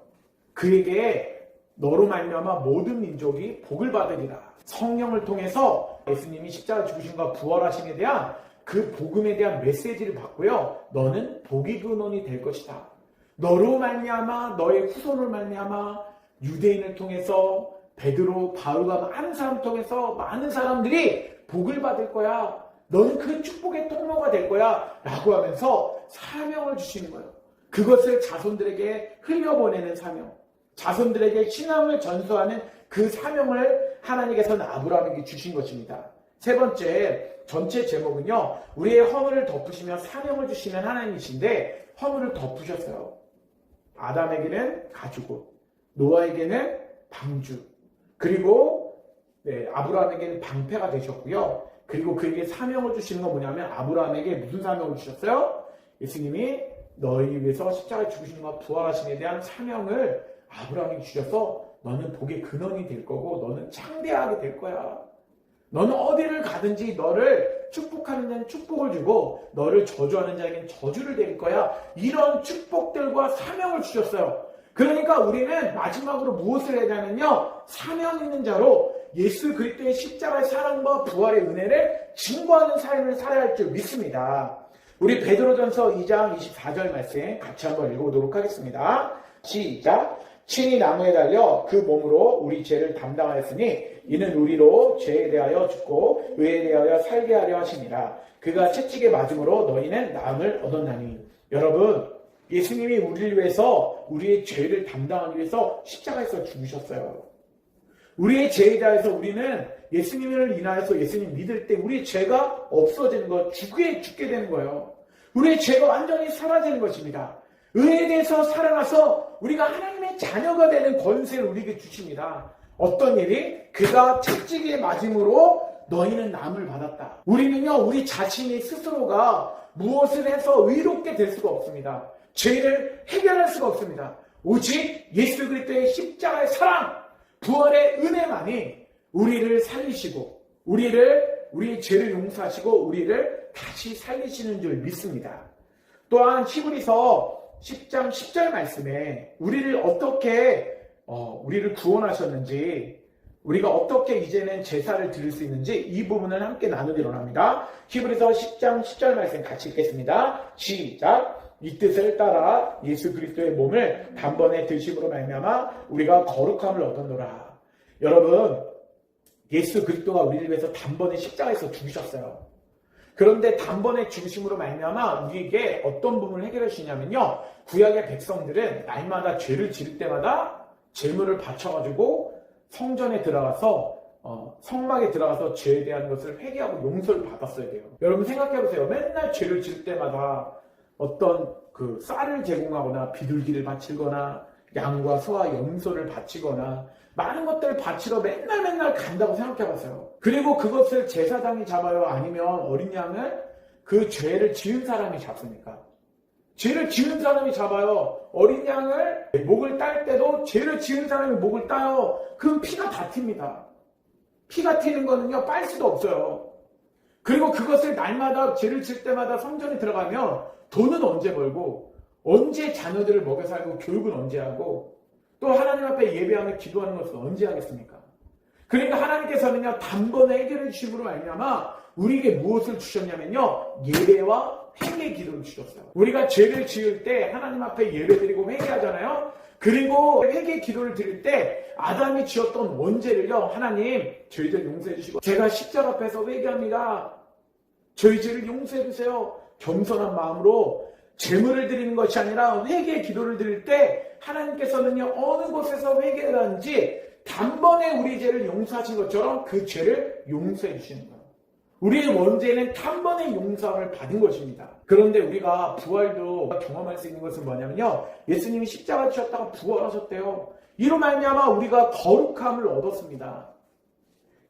Speaker 1: 그에게 너로 말미암아 모든 민족이 복을 받으리라. 성령을 통해서 예수님이 십자가 죽으심과 부활하심에 대한 그 복음에 대한 메시지를 받고요. 너는 복이 근원이 될 것이다. 너로 말미암아 너의 후손을 말미암아 유대인을 통해서 베드로, 바울과 많은 사람 통해서 많은 사람들이 복을 받을 거야. 너는 그 축복의 통로가 될 거야. 라고 하면서 사명을 주시는 거예요. 그것을 자손들에게 흘려보내는 사명. 자손들에게 신앙을 전수하는 그 사명을 하나님께서는 아브라함에게 주신 것입니다. 세 번째, 전체 제목은요. 우리의 허물을 덮으시며 사명을 주시는 하나님이신데 허물을 덮으셨어요. 아담에게는 가죽옷, 노아에게는 방주, 그리고 아브라함에게는 방패가 되셨고요. 그리고 그에게 사명을 주시는 건 뭐냐면 아브라함에게 무슨 사명을 주셨어요? 예수님이 너희 위해서 십자가에 죽으신 것과 부활하심에 대한 사명을 아브라함이 주셔서 너는 복의 근원이 될 거고 너는 창대하게 될 거야. 너는 어디를 가든지 너를 축복하는 자는 축복을 주고 너를 저주하는 자에게는 저주를 내릴 거야. 이런 축복들과 사명을 주셨어요. 그러니까 우리는 마지막으로 무엇을 해야 하냐면요, 사명 있는 자로 예수 그리스도의 십자가의 사랑과 부활의 은혜를 증거하는 삶을 살아야 할 줄 믿습니다. 우리 베드로전서 2장 24절 말씀 같이 한번 읽어보도록 하겠습니다. 시작. 친히 나무에 달려 그 몸으로 우리 죄를 담당하였으니 이는 우리로 죄에 대하여 죽고 의에 대하여 살게 하려 하심이라. 그가 채찍에 맞음으로 너희는 나음을 얻었나니. 여러분, 예수님이 우리를 위해서 우리의 죄를 담당하기 위해서 십자가에서 죽으셨어요. 우리의 죄에 대해서 우리는 예수님을 인하여서 예수님 믿을 때 우리의 죄가 없어지는 것, 죽게 되는 거예요. 우리의 죄가 완전히 사라지는 것입니다. 의에 대해서 살아나서 우리가 하나님의 자녀가 되는 권세를 우리에게 주십니다. 어떤 일이? 그가 채찍에 맞음으로 너희는 남을 받았다. 우리는요, 우리 자신이 스스로가 무엇을 해서 의롭게 될 수가 없습니다. 죄를 해결할 수가 없습니다. 오직 예수 그리스도의 십자가의 사랑, 부활의 은혜만이 우리를 살리시고 우리의 죄를 용서하시고 우리를 다시 살리시는 줄 믿습니다. 또한 히브리서 10장 10절 말씀에 우리를 어떻게 우리를 구원하셨는지, 우리가 어떻게 이제는 제사를 드릴 수 있는지 이 부분을 함께 나누기로 합니다. 히브리서 10장 10절 말씀 같이 읽겠습니다. 시작. 이 뜻을 따라 예수 그리스도의 몸을 단번에 드심으로 말미암아 우리가 거룩함을 얻었노라. 여러분, 예수 그리스도가 우리를 위해서 단번에 십자가에서 죽으셨어요. 그런데 단번에 죽으심으로 말미암아 우리에게 어떤 부분을 해결해 주시냐면요, 구약의 백성들은 날마다 죄를 지을 때마다 제물을 바쳐가지고 성전에 들어가서 성막에 들어가서 죄에 대한 것을 회개하고 용서를 받았어야 돼요. 여러분 생각해보세요. 맨날 죄를 지을 때마다 어떤 그 쌀을 제공하거나 비둘기를 바치거나 양과 소와 염소를 바치거나 많은 것들을 바치러 맨날 간다고 생각해봤어요. 그리고 그것을 제사장이 잡아요? 아니면 어린 양을 그 죄를 지은 사람이 잡습니까? 죄를 지은 사람이 잡아요. 어린 양을 목을 딸 때도 죄를 지은 사람이 목을 따요. 그럼 피가 다 튑니다. 피가 튀는 거는요, 빨 수도 없어요. 그리고 그것을 날마다 죄를 지을 때마다 성전에 들어가면 돈은 언제 벌고 언제 자녀들을 먹여 살고 교육은 언제 하고 또 하나님 앞에 예배하며 기도하는 것은 언제 하겠습니까? 그러니까 하나님께서는요, 단번에 해결해 주심으로 말미암아 우리에게 무엇을 주셨냐면요, 예배와 회개 기도를 주셨어요. 우리가 죄를 지을 때 하나님 앞에 예배드리고 회개하잖아요. 그리고 회개 기도를 드릴 때 아담이 지었던 원죄를요, 하나님 저희들 용서해 주시고 제가 십자가 앞에서 회개합니다. 저희 죄를 용서해 주세요. 겸손한 마음으로 제물을 드리는 것이 아니라 회개 기도를 드릴 때 하나님께서는요, 어느 곳에서 회개를 하는지 단번에 우리 죄를 용서하신 것처럼 그 죄를 용서해 주시는 거예요. 우리의 원죄는 단번에 용서를 받은 것입니다. 그런데 우리가 부활도 경험할 수 있는 것은 뭐냐면요, 예수님이 십자가 지셨다가 부활하셨대요. 이로 말미암아 우리가 거룩함을 얻었습니다.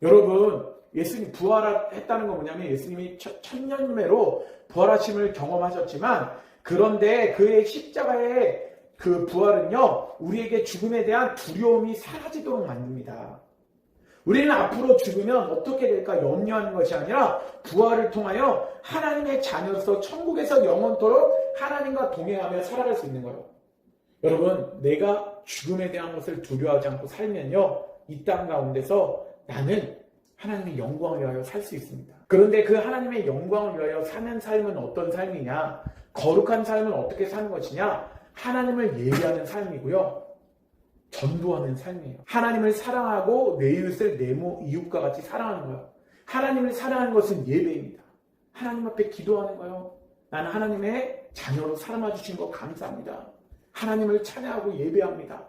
Speaker 1: 여러분, 예수님 부활했다는 건 뭐냐면 예수님이 천년매로 부활하심을 경험하셨지만, 그런데 그의 십자가의 그 부활은요, 우리에게 죽음에 대한 두려움이 사라지도록 만듭니다. 우리는 앞으로 죽으면 어떻게 될까 염려하는 것이 아니라 부활을 통하여 하나님의 자녀로서 천국에서 영원토록 하나님과 동행하며 살아갈 수 있는 거예요. 여러분, 내가 죽음에 대한 것을 두려워하지 않고 살면요, 이 땅 가운데서 나는 하나님의 영광을 위하여 살 수 있습니다. 그런데 그 하나님의 영광을 위하여 사는 삶은 어떤 삶이냐? 거룩한 삶은 어떻게 사는 것이냐? 하나님을 예배하는 삶이고요, 전도하는 삶이에요. 하나님을 사랑하고 내 이웃을 내 이웃과 같이 사랑하는 거예요. 하나님을 사랑하는 것은 예배입니다. 하나님 앞에 기도하는 거예요. 나는 하나님의 자녀로 살아나 주신 거 감사합니다. 하나님을 찬양하고 예배합니다.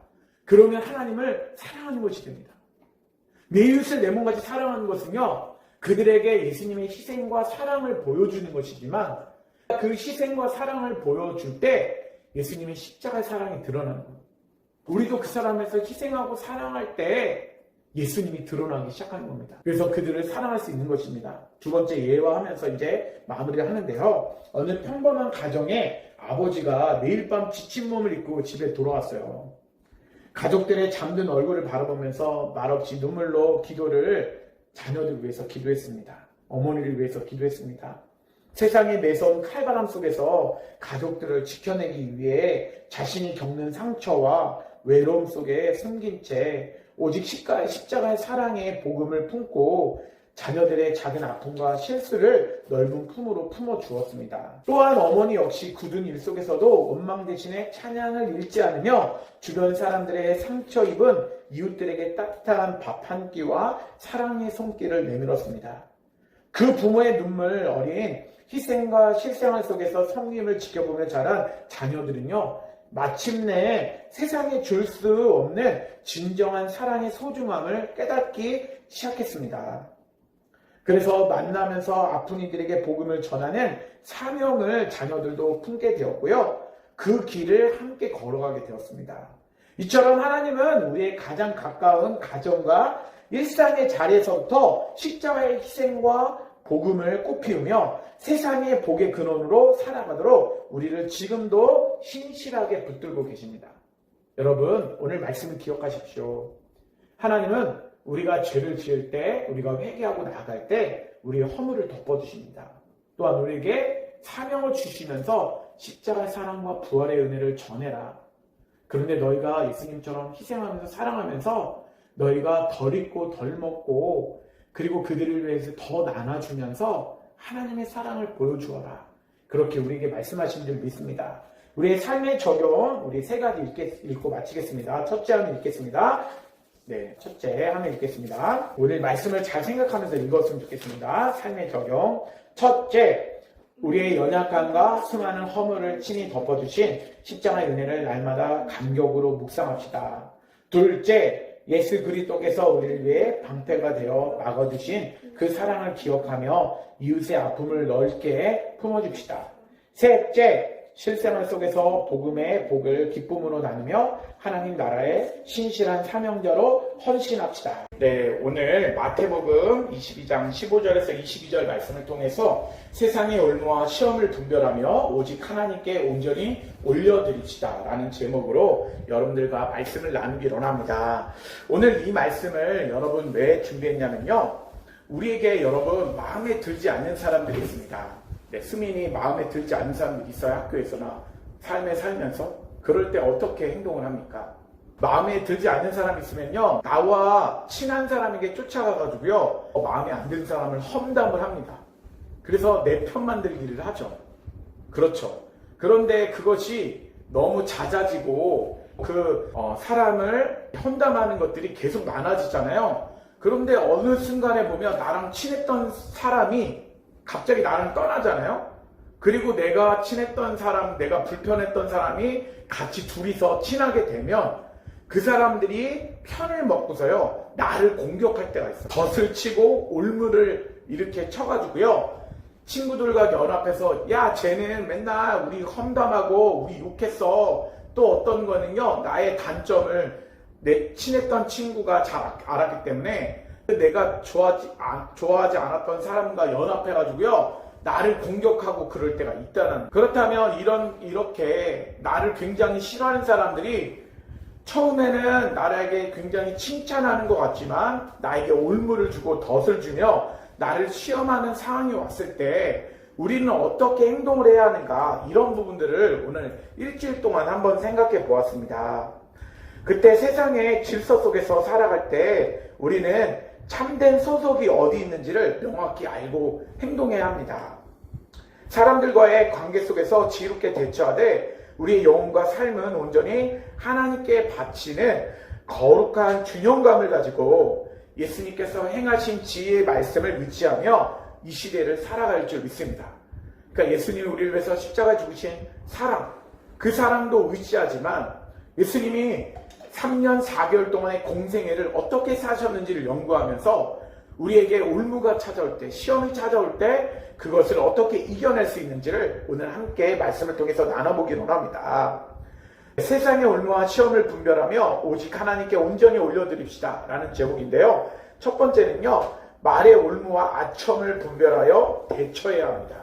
Speaker 1: 그러면 하나님을 사랑하는 것이 됩니다. 내 이웃을 내 몸같이 사랑하는 것은요, 그들에게 예수님의 희생과 사랑을 보여주는 것이지만 그 희생과 사랑을 보여줄 때 예수님의 십자가의 사랑이 드러나는 거예요. 우리도 그 사람에서 희생하고 사랑할 때 예수님이 드러나기 시작하는 겁니다. 그래서 그들을 사랑할 수 있는 것입니다. 두 번째 예화하면서 이제 마무리를 하는데요. 어느 평범한 가정에 아버지가 매일 밤 지친 몸을 입고 집에 돌아왔어요. 가족들의 잠든 얼굴을 바라보면서 말없이 눈물로 기도를 자녀들을 위해서 기도했습니다. 어머니를 위해서 기도했습니다. 세상의 매서운 칼바람 속에서 가족들을 지켜내기 위해 자신이 겪는 상처와 외로움 속에 숨긴 채 오직 십자가의 사랑의 복음을 품고 자녀들의 작은 아픔과 실수를 넓은 품으로 품어주었습니다. 또한 어머니 역시 굳은 일 속에서도 원망 대신에 찬양을 잃지 않으며 주변 사람들의 상처 입은 이웃들에게 따뜻한 밥 한 끼와 사랑의 손길을 내밀었습니다. 그 부모의 눈물 어린 희생과 실생활 속에서 성님을 지켜보며 자란 자녀들은요, 마침내 세상에 줄 수 없는 진정한 사랑의 소중함을 깨닫기 시작했습니다. 그래서 만나면서 아픈 이들에게 복음을 전하는 사명을 자녀들도 품게 되었고요. 그 길을 함께 걸어가게 되었습니다. 이처럼 하나님은 우리의 가장 가까운 가정과 일상의 자리에서부터 십자가의 희생과 복음을 꽃피우며 세상의 복의 근원으로 살아가도록 우리를 지금도 신실하게 붙들고 계십니다. 여러분, 오늘 말씀을 기억하십시오. 하나님은 우리가 죄를 지을 때, 우리가 회개하고 나아갈 때 우리의 허물을 덮어주십니다. 또한 우리에게 사명을 주시면서 십자가의 사랑과 부활의 은혜를 전해라. 그런데 너희가 예수님처럼 희생하면서 사랑하면서 너희가 덜 입고 덜 먹고 그리고 그들을 위해서 더 나눠주면서 하나님의 사랑을 보여주어라. 그렇게 우리에게 말씀하신 줄 믿습니다. 우리의 삶의 적용, 우리 세 가지 읽고 마치겠습니다. 첫째 하면 읽겠습니다. 네, 첫째 하면 읽겠습니다. 오늘 말씀을 잘 생각하면서 읽었으면 좋겠습니다. 삶의 적용. 첫째, 우리의 연약함과 수많은 허물을 친히 덮어주신 십자가의 은혜를 날마다 감격으로 묵상합시다. 둘째, 예수 그리스도께서 우리를 위해 방패가 되어 막아주신 그 사랑을 기억하며 이웃의 아픔을 넓게 품어줍시다. 셋째, 실생활 속에서 복음의 복을 기쁨으로 나누며 하나님 나라의 신실한 사명자로 헌신합시다. 네, 오늘 마태복음 22장 15절에서 22절 말씀을 통해서 세상의 올무와 시험을 분별하며 오직 하나님께 온전히 올려드립시다 라는 제목으로 여러분들과 말씀을 나누기로 합니다. 오늘 이 말씀을 여러분 왜 준비했냐면요, 우리에게 여러분 마음에 들지 않는 사람들이 있습니다. 네, 수민이 마음에 들지 않는 사람들이 있어요. 학교에서나 삶에 살면서. 그럴 때 어떻게 행동을 합니까? 마음에 들지 않는 사람이 있으면요, 나와 친한 사람에게 쫓아가가지고요, 마음에 안 드는 사람을 험담을 합니다. 그래서 내 편만 들기를 하죠. 그렇죠. 그런데 그것이 너무 잦아지고 사람을 험담하는 것들이 계속 많아지잖아요. 그런데 어느 순간에 보면 나랑 친했던 사람이 갑자기 나를 떠나잖아요. 그리고 내가 친했던 사람, 내가 불편했던 사람이 같이 둘이서 친하게 되면 그 사람들이 편을 먹고서요, 나를 공격할 때가 있어요. 덫을 치고 올무를 이렇게 쳐가지고요, 친구들과 연합해서 야, 쟤는 맨날 우리 험담하고 우리 욕했어. 또 어떤 거는요, 나의 단점을 내 친했던 친구가 잘 알았기 때문에 내가 좋아하지 않았던 사람과 연합해가지고요, 나를 공격하고 그럴 때가 있다는. 그렇다면 이렇게 나를 굉장히 싫어하는 사람들이 처음에는 나에게 굉장히 칭찬하는 것 같지만 나에게 올무를 주고 덫을 주며 나를 시험하는 상황이 왔을 때 우리는 어떻게 행동을 해야 하는가, 이런 부분들을 오늘 일주일 동안 한번 생각해 보았습니다. 그때 세상의 질서 속에서 살아갈 때 우리는 참된 소속이 어디 있는지를 명확히 알고 행동해야 합니다. 사람들과의 관계 속에서 지혜롭게 대처하되 우리의 영혼과 삶은 온전히 하나님께 바치는 거룩한 균형감을 가지고 예수님께서 행하신 지혜의 말씀을 의지하며 이 시대를 살아갈 줄 믿습니다. 그러니까 예수님이 우리를 위해서 십자가에 죽으신 사랑, 그 사랑도 의지하지만 예수님이 3년 4개월 동안의 공생애를 어떻게 사셨는지를 연구하면서 우리에게 올무가 찾아올 때, 시험이 찾아올 때 그것을 어떻게 이겨낼 수 있는지를 오늘 함께 말씀을 통해서 나눠보기로 합니다. 세상의 올무와 시험을 분별하며 오직 하나님께 온전히 올려드립시다 라는 제목인데요. 첫 번째는요, 말의 올무와 아첨을 분별하여 대처해야 합니다.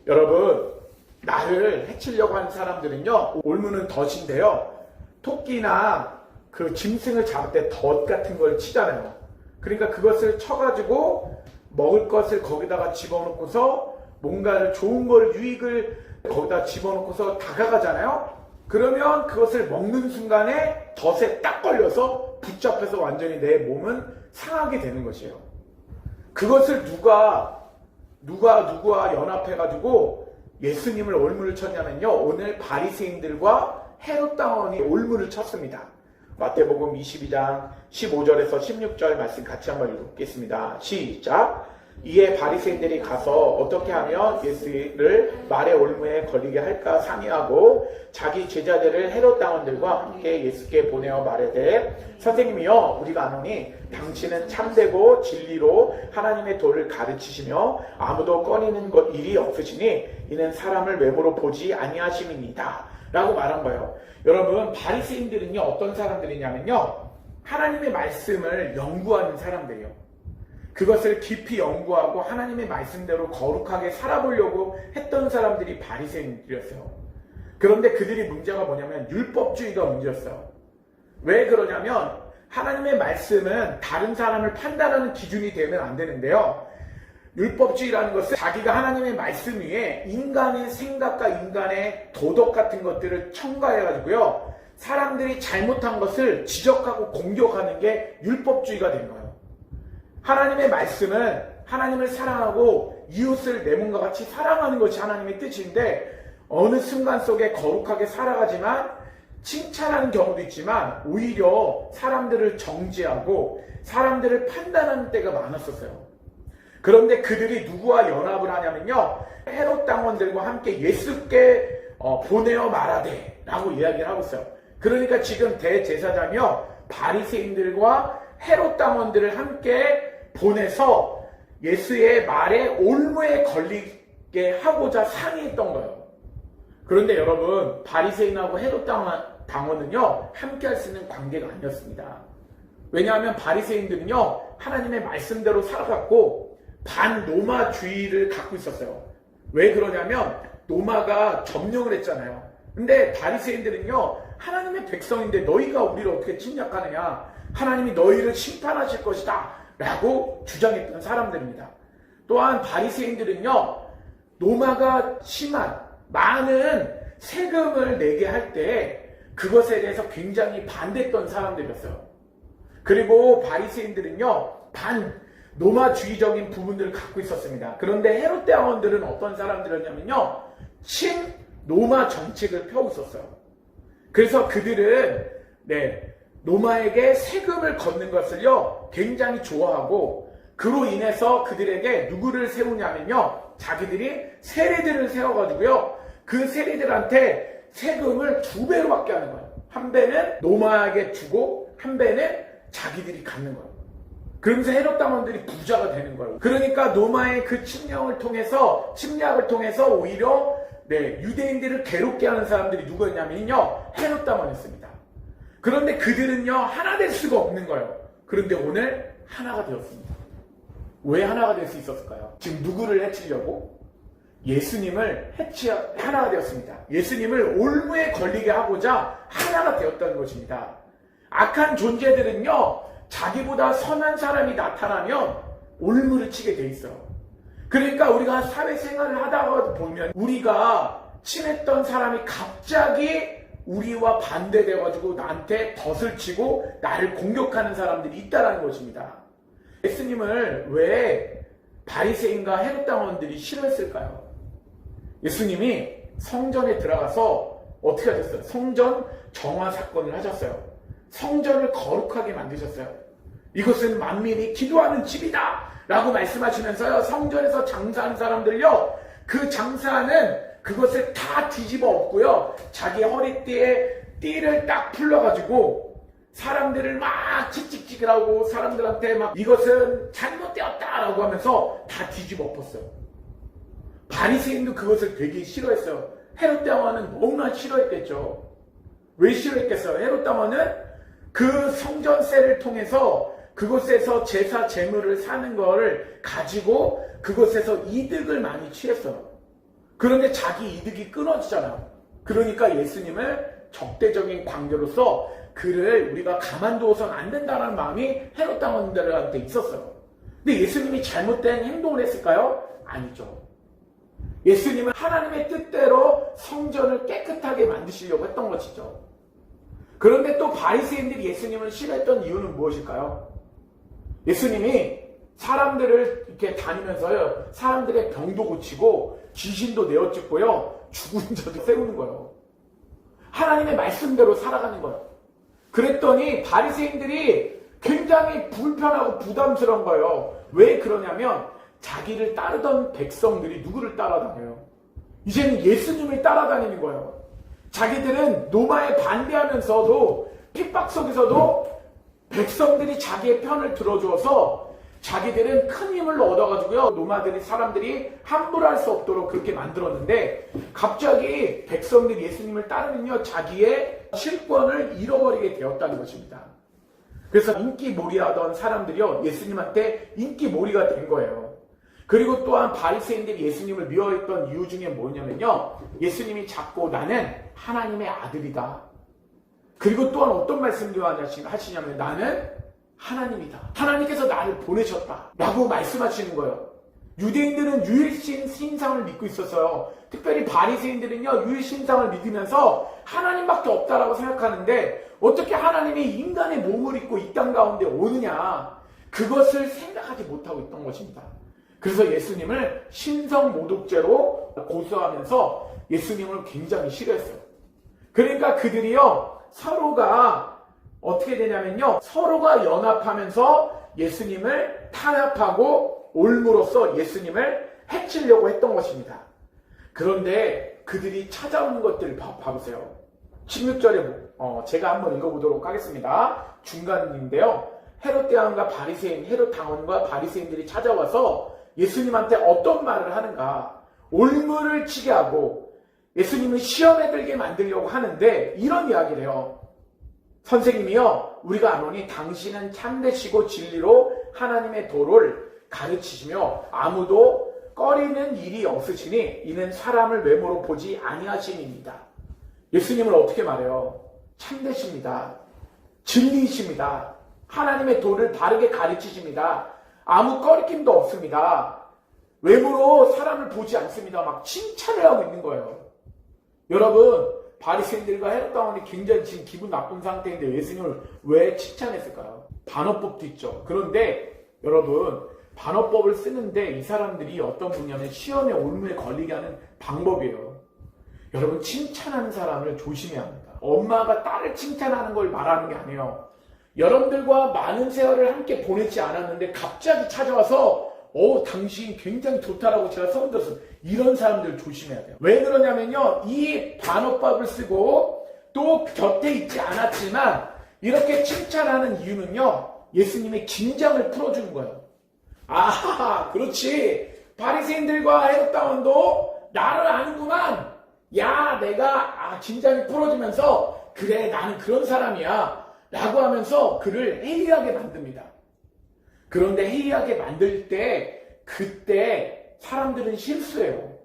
Speaker 1: 여러분, 나를 해치려고 하는 사람들은요, 올무는 덫인데요, 토끼나 그 짐승을 잡을 때 덫 같은 걸 치잖아요. 그러니까 그것을 쳐가지고 먹을 것을 거기다가 집어넣고서 뭔가를 좋은 걸, 유익을 거기다 집어넣고서 다가가잖아요. 그러면 그것을 먹는 순간에 덫에 딱 걸려서 붙잡혀서 완전히 내 몸은 상하게 되는 것이에요. 그것을 누구와 연합해가지고 예수님을 올무를 쳤냐면요, 오늘 바리새인들과 헤롯 당원이 올무를 쳤습니다. 마태복음 22장 15절에서 16절 말씀 같이 한번 읽겠습니다. 시작. 이에 바리새인들이 가서 어떻게 하면 예수를 말의 올무에 걸리게 할까 상의하고 자기 제자들을 헤롯 당원들과 함께 예수께 보내어 말하되, 선생님이여, 우리가 아노니 당신은 참되고 진리로 하나님의 도를 가르치시며 아무도 꺼리는 일이 없으시니 이는 사람을 외모로 보지 아니하심이니이다 라고 말한 거예요. 여러분, 바리새인들은요, 어떤 사람들이냐면요, 하나님의 말씀을 연구하는 사람들이에요. 그것을 깊이 연구하고 하나님의 말씀대로 거룩하게 살아보려고 했던 사람들이 바리새인들이었어요. 그런데 그들이 문제가 뭐냐면 율법주의가 문제였어요. 왜 그러냐면 하나님의 말씀은 다른 사람을 판단하는 기준이 되면 안 되는데요, 율법주의라는 것은 자기가 하나님의 말씀 위에 인간의 생각과 인간의 도덕 같은 것들을 첨가해가지고요, 사람들이 잘못한 것을 지적하고 공격하는 게 율법주의가 된 거예요. 하나님의 말씀은 하나님을 사랑하고 이웃을 내 몸과 같이 사랑하는 것이 하나님의 뜻인데, 어느 순간 속에 거룩하게 살아가지만 칭찬하는 경우도 있지만 오히려 사람들을 정죄하고 사람들을 판단하는 때가 많았었어요. 그런데 그들이 누구와 연합을 하냐면요, 헤롯 당원들과 함께 예수께 보내어 말하되 라고 이야기를 하고 있어요. 그러니까 지금 대제사장이요, 바리새인들과 헤롯 당원들을 함께 보내서 예수의 말에 올무에 걸리게 하고자 상의했던 거예요. 그런데 여러분, 바리새인하고 헤롯 당원은요, 함께 할 수 있는 관계가 아니었습니다. 왜냐하면 바리새인들은요, 하나님의 말씀대로 살아갔고 반로마주의를 갖고 있었어요. 왜 그러냐면 로마가 점령을 했잖아요. 근데 바리새인들은요, 하나님의 백성인데 너희가 우리를 어떻게 침략하느냐, 하나님이 너희를 심판하실 것이다 라고 주장했던 사람들입니다. 또한 바리새인들은요, 로마가 심한 많은 세금을 내게 할 때 그것에 대해서 굉장히 반대했던 사람들이었어요. 그리고 바리새인들은요, 반로마주의적인 부분들을 갖고 있었습니다. 그런데 헤롯 대왕들은 어떤 사람들이었냐면요, 친로마 정책을 펴고 있었어요. 그래서 그들은 로마에게 세금을 걷는 것을요, 굉장히 좋아하고, 그로 인해서 그들에게 누구를 세우냐면요, 자기들이 세리들을 세워가지고요, 그 세리들한테 세금을 2배로 받게 하는 거예요. 한 배는 로마에게 주고 한 배는 자기들이 갖는 거예요. 그러면서 헤롯 당원들이 부자가 되는 거예요. 그러니까 로마의 그 침략을 통해서 오히려 유대인들을 괴롭게 하는 사람들이 누구였냐면요, 헤롯 당원이었습니다. 그런데 그들은요, 하나 될 수가 없는 거예요. 그런데 오늘 하나가 되었습니다. 왜 하나가 될 수 있었을까요? 지금 누구를 해치려고? 예수님을 하나가 되었습니다. 예수님을 올무에 걸리게 하고자 하나가 되었다는 것입니다. 악한 존재들은요, 자기보다 선한 사람이 나타나면 올무를 치게 돼 있어요. 그러니까 우리가 사회생활을 하다가 보면 우리가 친했던 사람이 갑자기 우리와 반대돼가지고 나한테 덫을 치고 나를 공격하는 사람들이 있다는 것입니다. 예수님을 왜 바리새인과 헤롯 당원들이 싫어했을까요? 예수님이 성전에 들어가서 어떻게 하셨어요? 성전 정화 사건을 하셨어요. 성전을 거룩하게 만드셨어요. 이것은 만민이 기도하는 집이다 라고 말씀하시면서요, 성전에서 장사하는 사람들요, 그 장사하는 그것을 다 뒤집어 엎고요, 자기 허리띠에 띠를 딱 풀러가지고 사람들을 막 칙칙칙하고 사람들한테 막 이것은 잘못되었다 라고 하면서 다 뒤집어 엎었어요. 바리새인도 그것을 되게 싫어했어요. 헤롯 대왕은 너무나 싫어했겠죠. 왜 싫어했겠어요? 헤롯 왕은 그 성전세를 통해서 그곳에서 제사 제물을 사는 거를 가지고 그곳에서 이득을 많이 취했어요. 그런데 자기 이득이 끊어지잖아요. 그러니까 예수님을 적대적인 관계로서 그를 우리가 가만두어서는 안 된다는 마음이 헤롯 왕들한테 있었어요. 근데 예수님이 잘못된 행동을 했을까요? 아니죠. 예수님은 하나님의 뜻대로 성전을 깨끗하게 만드시려고 했던 것이죠. 그런데 또 바리새인들이 예수님을 싫어했던 이유는 무엇일까요? 예수님이 사람들을 이렇게 다니면서요, 사람들의 병도 고치고 귀신도 내어찍고요, 죽은 자도 세우는 거예요. 하나님의 말씀대로 살아가는 거예요. 그랬더니 바리새인들이 굉장히 불편하고 부담스러운 거예요. 왜 그러냐면 자기를 따르던 백성들이 누구를 따라다녀요? 이제는 예수님을 따라다니는 거예요. 자기들은 로마에 반대하면서도 핍박 속에서도 백성들이 자기의 편을 들어주어서 자기들은 큰 힘을 얻어가지고요, 로마들이 사람들이 함부로 할 수 없도록 그렇게 만들었는데 갑자기 백성들이 예수님을 따르면요, 자기의 실권을 잃어버리게 되었다는 것입니다. 그래서 인기몰이하던 사람들이요, 예수님한테 인기몰이가 된 거예요. 그리고 또한 바리새인들이 예수님을 미워했던 이유 중에 뭐냐면요, 예수님이 자꾸 나는 하나님의 아들이다. 그리고 또한 어떤 말씀을 하시냐면 나는 하나님이다. 하나님께서 나를 보내셨다. 라고 말씀하시는 거예요. 유대인들은 유일신상을 믿고 있었어요. 특별히 바리새인들은요, 유일신상을 믿으면서 하나님밖에 없다라고 생각하는데 어떻게 하나님이 인간의 몸을 입고 이 땅 가운데 오느냐, 그것을 생각하지 못하고 있던 것입니다. 그래서 예수님을 신성모독죄로 고소하면서 예수님을 굉장히 싫어했어요. 그러니까 그들이요, 서로가 어떻게 되냐면요, 서로가 연합하면서 예수님을 탄압하고 올무로써 예수님을 해치려고 했던 것입니다. 그런데 그들이 찾아오는 것들을 봐보세요. 16절에 제가 한번 읽어보도록 하겠습니다. 중간인데요. 헤롯 대왕과 바리새인, 헤롯 당원과 바리새인들이 찾아와서 예수님한테 어떤 말을 하는가, 올무를 치게 하고 예수님을 시험에 들게 만들려고 하는데 이런 이야기를 해요. 선생님이요, 우리가 아노니 당신은 참되시고 진리로 하나님의 도를 가르치시며 아무도 꺼리는 일이 없으시니 이는 사람을 외모로 보지 아니하심입니다. 예수님을 어떻게 말해요? 참되십니다. 진리이십니다. 하나님의 도를 바르게 가르치십니다. 아무 꺼리낌도 없습니다. 외모로 사람을 보지 않습니다. 막 칭찬을 하고 있는 거예요. 여러분, 바리새인들과 헤롯 왕이 굉장히 지금 기분 나쁜 상태인데 예수님을 왜 칭찬했을까요? 반어법도 있죠. 그런데 여러분, 반어법을 쓰는데 이 사람들이 어떤 분야면 시험에 올무에 걸리게 하는 방법이에요. 여러분, 칭찬하는 사람을 조심해야 합니다. 엄마가 딸을 칭찬하는 걸 말하는 게 아니에요. 여러분들과 많은 세월을 함께 보내지 않았는데 갑자기 찾아와서 당신 굉장히 좋다라고 제가 소문 들었어요. 이런 사람들 조심해야 돼요. 왜 그러냐면요, 이 반어법을 쓰고 또 곁에 있지 않았지만 이렇게 칭찬하는 이유는요, 예수님의 긴장을 풀어주는 거예요. 아하, 그렇지. 바리새인들과 헤롯 당원도 나를 아는구만. 야, 내가 긴장이 풀어지면서 그래, 나는 그런 사람이야 라고 하면서 그를 해이하게 만듭니다. 그런데 해이하게 만들 때 그때 사람들은 실수해요.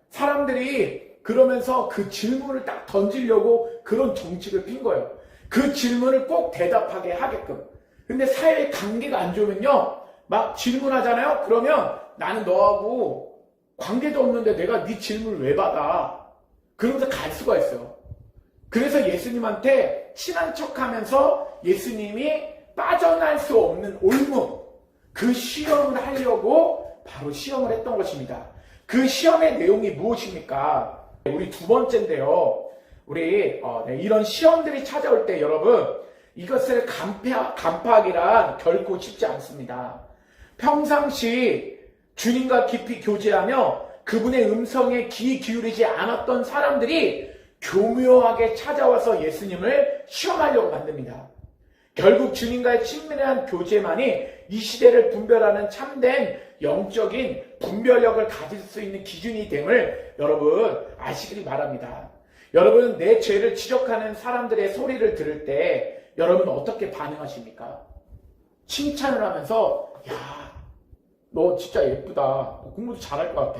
Speaker 1: 사람들이 그러면서 그 질문을 딱 던지려고 그런 정책을 핀 거예요. 그 질문을 꼭 대답하게 하게끔. 근데 사회의 관계가 안 좋으면요, 막 질문하잖아요. 그러면 나는 너하고 관계도 없는데 내가 네 질문을 왜 받아? 그러면서 갈 수가 있어요. 그래서 예수님한테 친한 척하면서 예수님이 빠져날 수 없는 올무, 그 시험을 하려고 바로 시험을 했던 것입니다. 그 시험의 내용이 무엇입니까? 우리 두 번째인데요. 우리 이런 시험들이 찾아올 때 여러분, 이것을 간파하기란 결코 쉽지 않습니다. 평상시 주님과 깊이 교제하며 그분의 음성에 귀 기울이지 않았던 사람들이 교묘하게 찾아와서 예수님을 시험하려고 만듭니다. 결국 주님과의 친밀한 교제만이 이 시대를 분별하는 참된 영적인 분별력을 가질 수 있는 기준이 됨을 여러분 아시길 바랍니다. 여러분, 내 죄를 지적하는 사람들의 소리를 들을 때 여러분 어떻게 반응하십니까? 칭찬을 하면서 야, 너 진짜 예쁘다. 너 공부도 잘할 것 같아.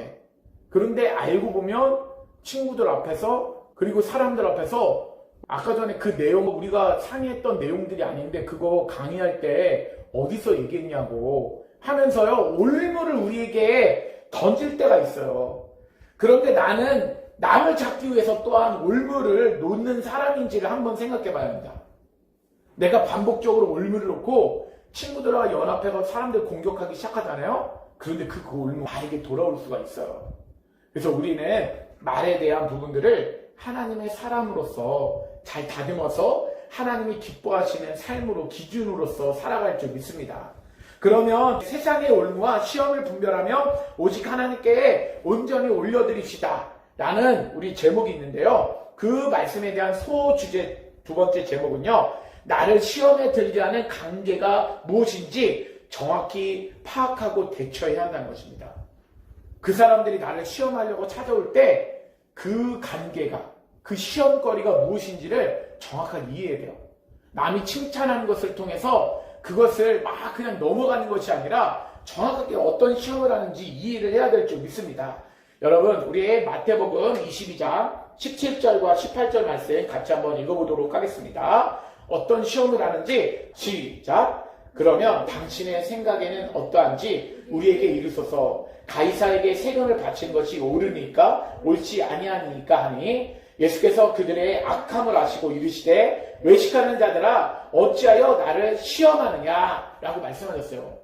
Speaker 1: 그런데 알고 보면 친구들 앞에서 그리고 사람들 앞에서 아까 전에 그 내용, 우리가 상의했던 내용들이 아닌데 그거 강의할 때 어디서 얘기했냐고 하면서요, 올무를 우리에게 던질 때가 있어요. 그런데 나는 남을 잡기 위해서 또한 올무를 놓는 사람인지를 한번 생각해 봐야 합니다. 내가 반복적으로 올무를 놓고 친구들과 연합해서 사람들 공격하기 시작하잖아요. 그런데 그 올무 나에게 돌아올 수가 있어요. 그래서 우리는 말에 대한 부분들을 하나님의 사람으로서 잘 다듬어서 하나님이 기뻐하시는 삶으로 기준으로서 살아갈 줄 믿습니다. 그러면 세상의 올무와 시험을 분별하며 오직 하나님께 온전히 올려드립시다 라는 우리 제목이 있는데요. 그 말씀에 대한 소주제 두 번째 제목은요, 나를 시험에 들게 하는 관계가 무엇인지 정확히 파악하고 대처해야 한다는 것입니다. 그 사람들이 나를 시험하려고 찾아올 때 그 관계가, 그 시험거리가 무엇인지를 정확하게 이해해야 돼요. 남이 칭찬하는 것을 통해서 그것을 막 그냥 넘어가는 것이 아니라 정확하게 어떤 시험을 하는지 이해를 해야 될 줄 믿습니다. 여러분, 우리의 마태복음 22장 17절과 18절 말씀 같이 한번 읽어보도록 하겠습니다. 어떤 시험을 하는지 시작. 그러면 당신의 생각에는 어떠한지 우리에게 이르소서. 가이사에게 세금을 바친 것이 옳으니까 옳지 아니하니까 하니 예수께서 그들의 악함을 아시고 이르시되 외식하는 자들아 어찌하여 나를 시험하느냐 라고 말씀하셨어요.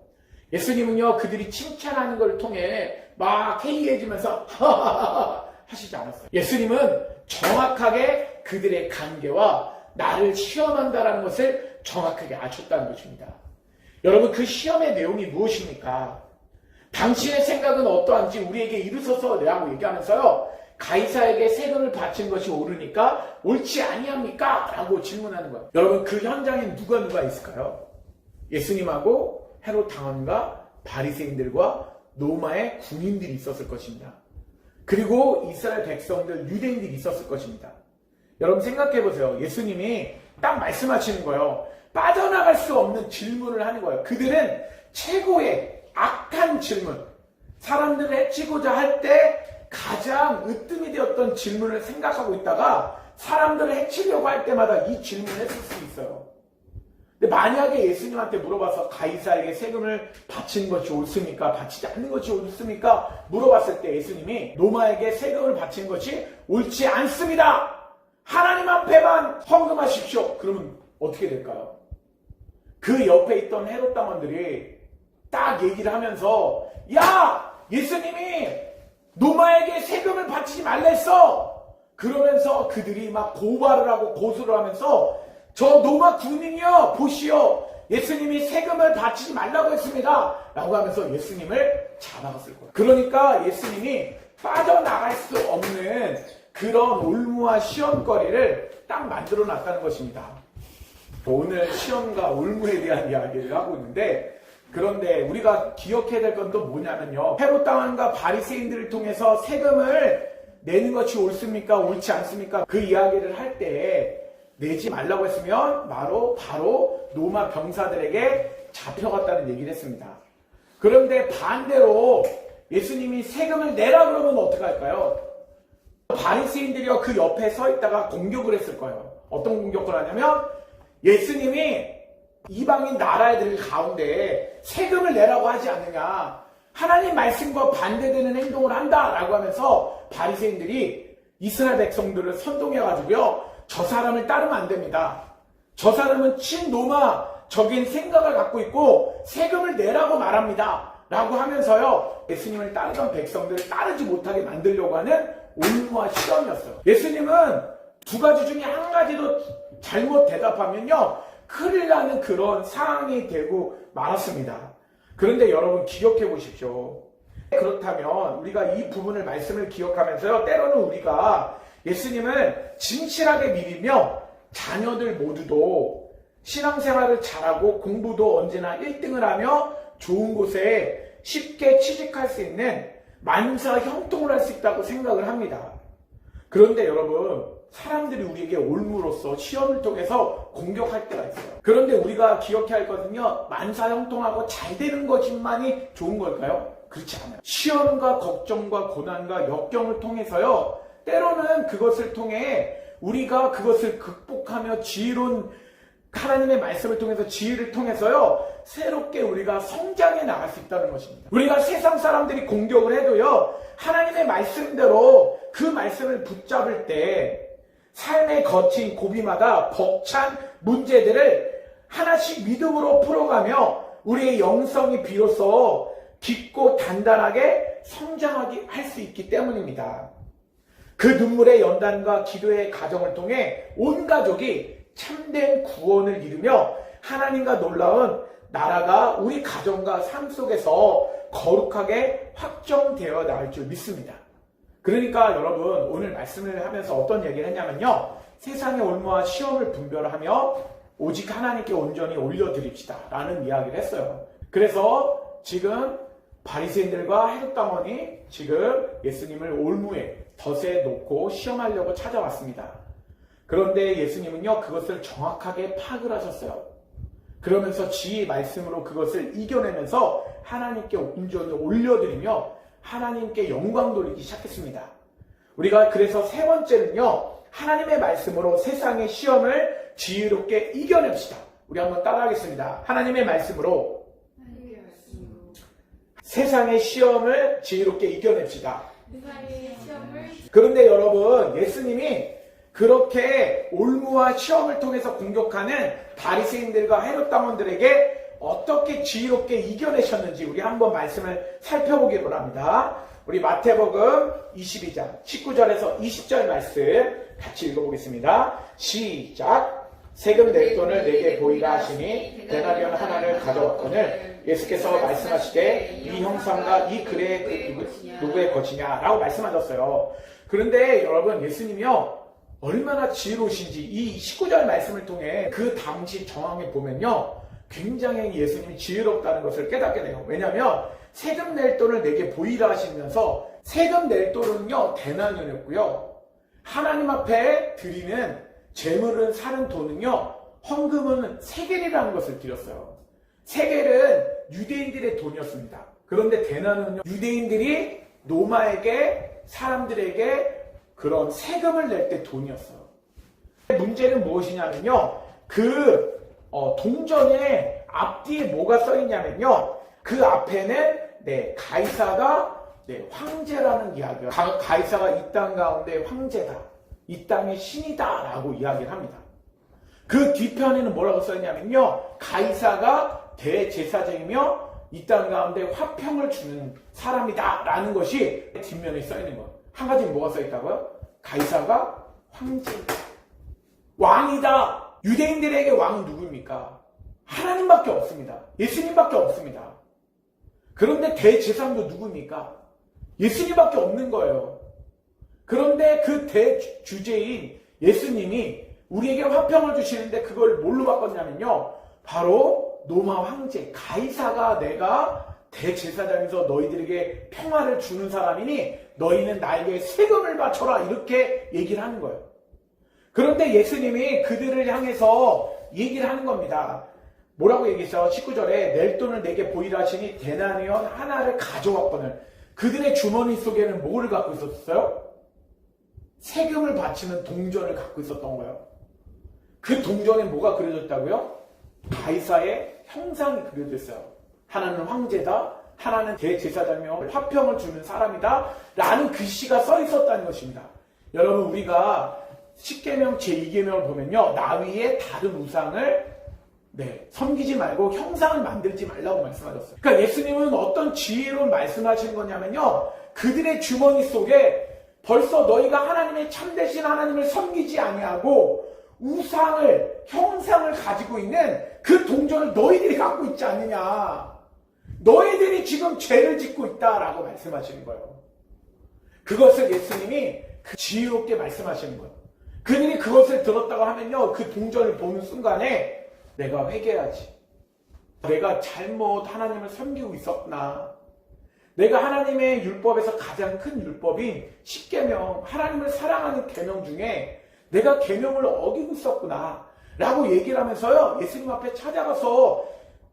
Speaker 1: 예수님은요, 그들이 칭찬하는 걸 통해 막 해이해지면서 하하하하 하시지 않았어요. 예수님은 정확하게 그들의 관계와 나를 시험한다라는 것을 정확하게 아셨다는 것입니다. 여러분, 그 시험의 내용이 무엇입니까? 당신의 생각은 어떠한지 우리에게 이르소서라고 얘기하면서요, 가이사에게 세금을 바친 것이 옳으니까 옳지 아니합니까? 라고 질문하는 거예요. 여러분, 그 현장에 누가 있을까요? 예수님하고 헤롯 당원과 바리새인들과 로마의 군인들이 있었을 것입니다. 그리고 이스라엘 백성들, 유대인들이 있었을 것입니다. 여러분 생각해 보세요. 예수님이 딱 말씀하시는 거예요. 빠져나갈 수 없는 질문을 하는 거예요. 그들은 최고의 악한 질문, 사람들을 해치고자 할 때 가장 으뜸이 되었던 질문을 생각하고 있다가 사람들을 해치려고 할 때마다 이 질문을 했을 수 있어요. 근데 만약에 예수님한테 물어봐서 가이사에게 세금을 바친 것이 옳습니까? 바치지 않는 것이 옳습니까? 물어봤을 때 예수님이 로마에게 세금을 바친 것이 옳지 않습니다. 하나님 앞에만 헌금하십시오. 그러면 어떻게 될까요? 그 옆에 있던 헤롯 당원들이 딱 얘기를 하면서 야! 예수님이 로마에게 세금을 바치지 말라 했어! 그러면서 그들이 막 고발을 하고 고소를 하면서 저 로마 군인이요! 보시오! 예수님이 세금을 바치지 말라고 했습니다! 라고 하면서 예수님을 잡아갔을 거예요. 그러니까 예수님이 빠져나갈 수 없는 그런 올무와 시험거리를 딱 만들어 놨다는 것입니다. 오늘 시험과 올무에 대한 이야기를 하고 있는데, 그런데 우리가 기억해야 될 건 또 뭐냐면요, 헤롯 당원과 바리새인들을 통해서 세금을 내는 것이 옳습니까? 옳지 않습니까? 그 이야기를 할 때 내지 말라고 했으면 바로 로마 병사들에게 잡혀갔다는 얘기를 했습니다. 그런데 반대로 예수님이 세금을 내라 그러면 어떡할까요? 바리새인들이요, 그 옆에 서 있다가 공격을 했을 거예요. 어떤 공격을 하냐면 예수님이 이방인 나라들 가운데 세금을 내라고 하지 않느냐, 하나님 말씀과 반대되는 행동을 한다라고 하면서 바리새인들이 이스라엘 백성들을 선동해가지고요, 저 사람을 따르면 안 됩니다. 저 사람은 친로마적인 생각을 갖고 있고 세금을 내라고 말합니다 라고 하면서요, 예수님을 따르던 백성들을 따르지 못하게 만들려고 하는 올무와 시험이었어요. 예수님은 두 가지 중에 한 가지도 잘못 대답하면요, 큰일 나는 그런 상황이 되고 말았습니다. 그런데 여러분 기억해 보십시오. 그렇다면 우리가 이 부분을 말씀을 기억하면서요, 때로는 우리가 예수님을 진실하게 믿으며 자녀들 모두도 신앙생활을 잘하고 공부도 언제나 1등을 하며 좋은 곳에 쉽게 취직할 수 있는 만사 형통을 할 수 있다고 생각을 합니다. 그런데 여러분, 사람들이 우리에게 올무로써 시험을 통해서 공격할 때가 있어요. 그런데 우리가 기억해야 할 것은요, 만사형통하고 잘 되는 것만이 좋은 걸까요? 그렇지 않아요. 시험과 걱정과 고난과 역경을 통해서요, 때로는 그것을 통해 우리가 그것을 극복하며 지혜로운 하나님의 말씀을 통해서 지혜를 통해서요, 새롭게 우리가 성장해 나갈 수 있다는 것입니다. 우리가 세상 사람들이 공격을 해도요, 하나님의 말씀대로 그 말씀을 붙잡을 때 삶의 거친 고비마다 벅찬 문제들을 하나씩 믿음으로 풀어가며 우리의 영성이 비로소 깊고 단단하게 성장하게 할 수 있기 때문입니다. 그 눈물의 연단과 기도의 과정을 통해 온 가족이 참된 구원을 이루며 하나님과 놀라운 나라가 우리 가정과 삶 속에서 거룩하게 확정되어 나갈 줄 믿습니다. 그러니까 여러분, 오늘 말씀을 하면서 어떤 얘기를 했냐면요, 세상의 올무와 시험을 분별하며 오직 하나님께 온전히 올려드립시다 라는 이야기를 했어요. 그래서 지금 바리새인들과 헤롯당원이 지금 예수님을 올무에 덫에 놓고 시험하려고 찾아왔습니다. 그런데 예수님은요, 그것을 정확하게 파악을 하셨어요. 그러면서 지혜의 말씀으로 그것을 이겨내면서 하나님께 온전히 올려드리며 하나님께 영광 돌리기 시작했습니다. 우리가 그래서 세 번째는요, 하나님의 말씀으로 세상의 시험을 지혜롭게 이겨냅시다. 우리 한번 따라하겠습니다. 하나님의 말씀으로 세상의 시험을 지혜롭게 이겨냅시다. 그런데 여러분, 예수님이 그렇게 올무와 시험을 통해서 공격하는 바리새인들과 헤롯당원들에게 어떻게 지혜롭게 이겨내셨는지 우리 한번 말씀을 살펴보기로 합니다. 우리 마태복음 22장 19절에서 20절 말씀 같이 읽어보겠습니다. 시작. 세금 낼 돈을 내게 보이라 하시니 데나리온 하나를 가져왔거늘 예수께서 말씀하시되 이 형상과 이 글의 누구의 것이냐 라고 말씀하셨어요. 그런데 여러분, 예수님이요, 얼마나 지혜로우신지 이 19절 말씀을 통해 그 당시 정황에 보면요, 굉장히 예수님이 지혜롭다는 것을 깨닫게 돼요. 왜냐하면 세금 낼 돈을 내게 보이라 하시면서 세금 낼 돈은요, 데나리온이었고요, 하나님 앞에 드리는 재물은 사는 돈은요, 헌금은 세겔이라는 것을 드렸어요. 세겔은 유대인들의 돈이었습니다. 그런데 데나리온은요, 유대인들이 로마에게, 사람들에게 그런 세금을 낼 때 돈이었어요. 문제는 무엇이냐면요, 그 동전의 앞뒤에 뭐가 써있냐면요, 그 앞에는 가이사가 황제라는 이야기가, 가이사가 이 땅 가운데 황제다, 이 땅의 신이다 라고 이야기를 합니다. 그 뒤편에는 뭐라고 써있냐면요, 가이사가 대제사장이며 이 땅 가운데 화평을 주는 사람이다 라는 것이 뒷면에 써있는 거예요. 한 가지는 뭐가 써있다고요? 가이사가 황제이다, 왕이다. 유대인들에게 왕은 누구입니까? 하나님밖에 없습니다. 예수님밖에 없습니다. 그런데 대제사장도 누구입니까? 예수님밖에 없는 거예요. 그런데 그 대주제인 예수님이 우리에게 화평을 주시는데 그걸 뭘로 바꿨냐면요, 바로 로마 황제 가이사가 내가 대제사장에서 너희들에게 평화를 주는 사람이니 너희는 나에게 세금을 바쳐라, 이렇게 얘기를 하는 거예요. 그런데 예수님이 그들을 향해서 얘기를 하는 겁니다. 뭐라고 얘기했어요? 19절에 낼 돈을 내게 보이라 하시니 데나리온 하나를 가져왔거늘. 그들의 주머니 속에는 뭐를 갖고 있었어요? 세금을 바치는 동전을 갖고 있었던 거예요. 그 동전에 뭐가 그려졌다고요? 가이사의 형상이 그려져 있어요. 하나는 황제다, 하나는 대제사장이며 화평을 주는 사람이다 라는 글씨가 써 있었다는 것입니다. 여러분, 우리가 10계명 제2계명을 보면요, 나 위에 다른 우상을 섬기지 말고 형상을 만들지 말라고 말씀하셨어요. 그러니까 예수님은 어떤 지혜로운 말씀하시는 거냐면요, 그들의 주머니 속에 벌써 너희가 하나님의 참되신 하나님을 섬기지 아니하고 우상을, 형상을 가지고 있는 그 동전을 너희들이 갖고 있지 않느냐, 너희들이 지금 죄를 짓고 있다라고 말씀하시는 거예요. 그것을 예수님이 지혜롭게 말씀하시는 거예요. 그들이 그것을 들었다고 하면요, 그 동전을 보는 순간에 내가 회개하지, 내가 잘못 하나님을 섬기고 있었구나, 내가 하나님의 율법에서 가장 큰 율법인 10계명, 하나님을 사랑하는 계명 중에 내가 계명을 어기고 있었구나 라고 얘기를 하면서요, 예수님 앞에 찾아가서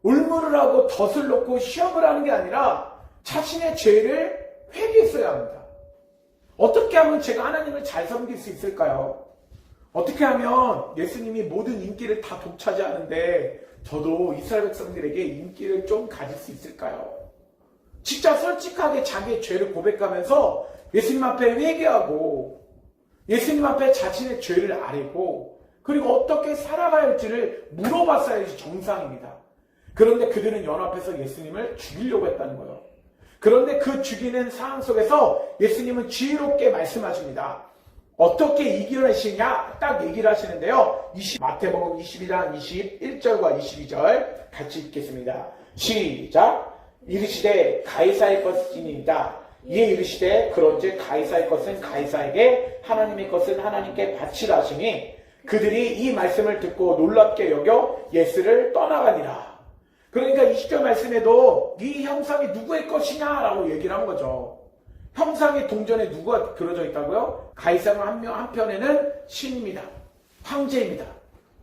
Speaker 1: 올무를 하고 덫을 놓고 시험을 하는 게 아니라 자신의 죄를 회개했어야 합니다. 어떻게 하면 제가 하나님을 잘 섬길 수 있을까요? 어떻게 하면 예수님이 모든 인기를 다 독차지하는데 저도 이스라엘 백성들에게 인기를 좀 가질 수 있을까요? 진짜 솔직하게 자기의 죄를 고백하면서 예수님 앞에 회개하고 예수님 앞에 자신의 죄를 아뢰고 그리고 어떻게 살아가야 할지를 물어봤어야지 정상입니다. 그런데 그들은 연합해서 예수님을 죽이려고 했다는 거예요. 그런데 그 죽이는 상황 속에서 예수님은 지혜롭게 말씀하십니다. 어떻게 이겨내시냐 딱 얘기를 하시는데요. 마태복음 22장 21절과 22절 같이 읽겠습니다. 시작. 이르시되 가이사의 것이니이다. 이에 이르시되 그런즉 가이사의 것은 가이사에게 하나님의 것은 하나님께 바치라 하시니 그들이 이 말씀을 듣고 놀랍게 여겨 예수를 떠나가니라. 그러니까 20절 말씀에도 이 형상이 누구의 것이냐라고 얘기를 한 거죠. 형상의 동전에 누가 그려져 있다고요? 가이사는 한편에는 신입니다. 황제입니다.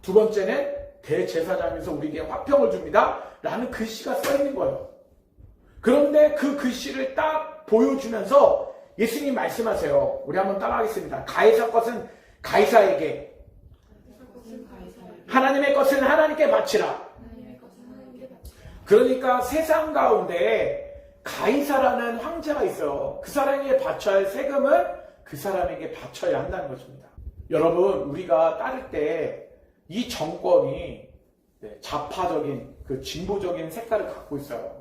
Speaker 1: 두 번째는 대제사장에서 우리에게 화평을 줍니다. 라는 글씨가 써 있는 거예요. 그런데 그 글씨를 딱 보여주면서 예수님 말씀하세요. 우리 한번 따라하겠습니다. 가이사 것은 가이사에게, 하나님의 것은 하나님께 바치라. 그러니까 세상 가운데 가이사라는 황제가 있어요. 그 사람에게 바쳐야 할 세금은 그 사람에게 바쳐야 한다는 것입니다. 여러분, 우리가 따를 때 이 정권이 좌파적인 그 진보적인 색깔을 갖고 있어요.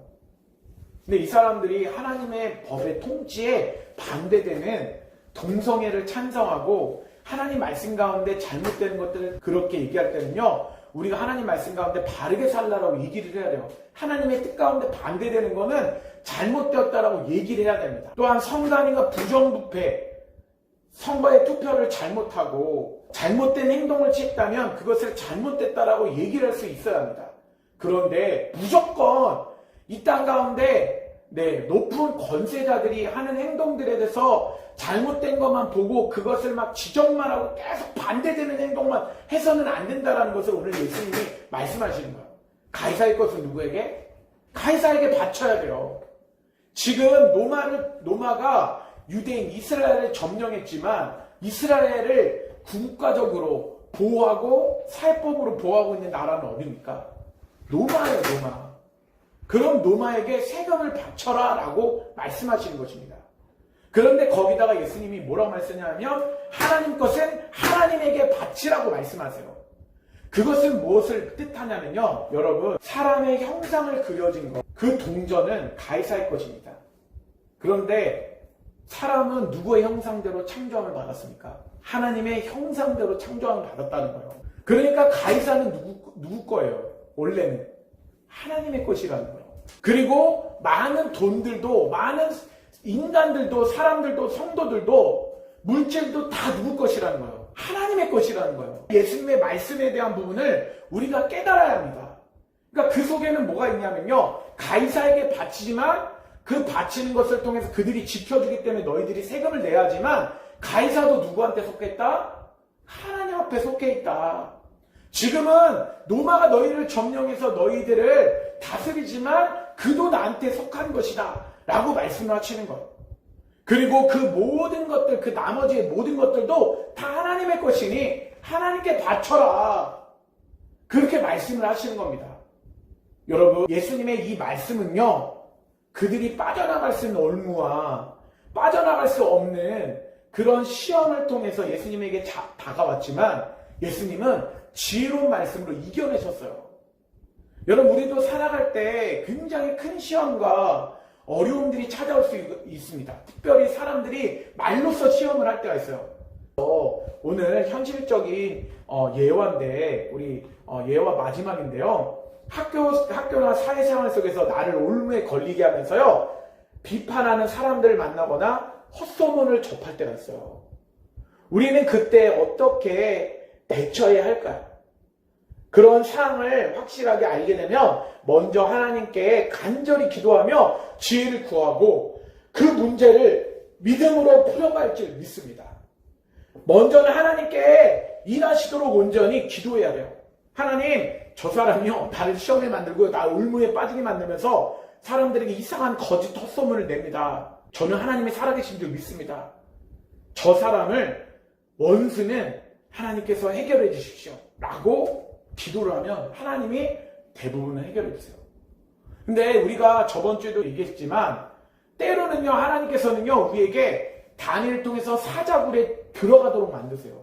Speaker 1: 근데 이 사람들이 하나님의 법의 통치에 반대되는 동성애를 찬성하고 하나님 말씀 가운데 잘못되는 것들을 그렇게 얘기할 때는요, 우리가 하나님 말씀 가운데 바르게 살라라고 얘기를 해야 돼요. 하나님의 뜻 가운데 반대되는 거는 잘못되었다라고 얘기를 해야 됩니다. 또한 성관이가 부정부패, 선거의 투표를 잘못하고 잘못된 행동을 취했다면 그것을 잘못됐다라고 얘기를 할 수 있어야 합니다. 그런데 무조건 이 땅 가운데 높은 권세자들이 하는 행동들에 대해서 잘못된 것만 보고 그것을 막 지적만 하고 계속 반대되는 행동만 해서는 안 된다는 것을 오늘 예수님이 말씀하시는 거예요. 가이사의 것은 누구에게? 가이사에게 바쳐야 돼요. 지금 로마가 유대인 이스라엘을 점령했지만 이스라엘을 국가적으로 보호하고 사회법으로 보호하고 있는 나라는 어디입니까? 로마예요, 로마. 그럼 로마에게 세금을 바쳐라 라고 말씀하시는 것입니다. 그런데 거기다가 예수님이 뭐라고 말씀하냐면 하나님 것은 하나님에게 바치라고 말씀하세요. 그것은 무엇을 뜻하냐면요, 여러분, 사람의 형상을 그려진 것, 그 동전은 가이사의 것입니다. 그런데 사람은 누구의 형상대로 창조함을 받았습니까? 하나님의 형상대로 창조함을 받았다는 거예요. 그러니까 가이사는 누구 거예요? 원래는 하나님의 것이라는 거예요. 그리고 많은 돈들도, 많은 인간들도, 사람들도, 성도들도, 물질도 다 누구 것이라는 거예요? 하나님의 것이라는 거예요. 예수님의 말씀에 대한 부분을 우리가 깨달아야 합니다. 그러니까 그 속에는 뭐가 있냐면요, 가이사에게 바치지만 그 바치는 것을 통해서 그들이 지켜주기 때문에 너희들이 세금을 내야 하지만 가이사도 누구한테 속했다? 하나님 앞에 속해 있다. 지금은 로마가 너희를 점령해서 너희들을 다스리지만 그도 나한테 속한 것이다 라고 말씀을 하시는 거예요. 그리고 그 모든 것들, 그 나머지의 모든 것들도 다 하나님의 것이니 하나님께 바쳐라, 그렇게 말씀을 하시는 겁니다. 여러분, 예수님의 이 말씀은요, 그들이 빠져나갈 수 있는 올무와 빠져나갈 수 없는 그런 시험을 통해서 예수님에게 다가왔지만 예수님은 지혜로운 말씀으로 이겨내셨어요. 여러분, 우리도 살아갈 때 굉장히 큰 시험과 어려움들이 찾아올 수 있습니다. 특별히 사람들이 말로써 시험을 할 때가 있어요. 오늘 현실적인 예화인데, 우리 예화 마지막인데요, 학교나 사회생활 속에서 나를 올무에 걸리게 하면서요, 비판하는 사람들을 만나거나 헛소문을 접할 때가 있어요. 우리는 그때 어떻게 대처해야 할까요? 그런 상황을 확실하게 알게 되면 먼저 하나님께 간절히 기도하며 지혜를 구하고 그 문제를 믿음으로 풀어갈 줄 믿습니다. 먼저는 하나님께 일하시도록 온전히 기도해야 돼요. 하나님, 저 사람이요, 나를 시험에 만들고 나 울무에 빠지게 만들면서 사람들에게 이상한 거짓 헛소문을 냅니다. 저는 하나님의 살아계신 줄 믿습니다. 저 사람을 원수는 하나님께서 해결해 주십시오 라고 기도를 하면 하나님이 대부분은 해결해 주세요. 근데 우리가 저번 주에도 얘기했지만 때로는요, 하나님께서는요, 우리에게 다니엘을 통해서 사자굴에 들어가도록 만드세요.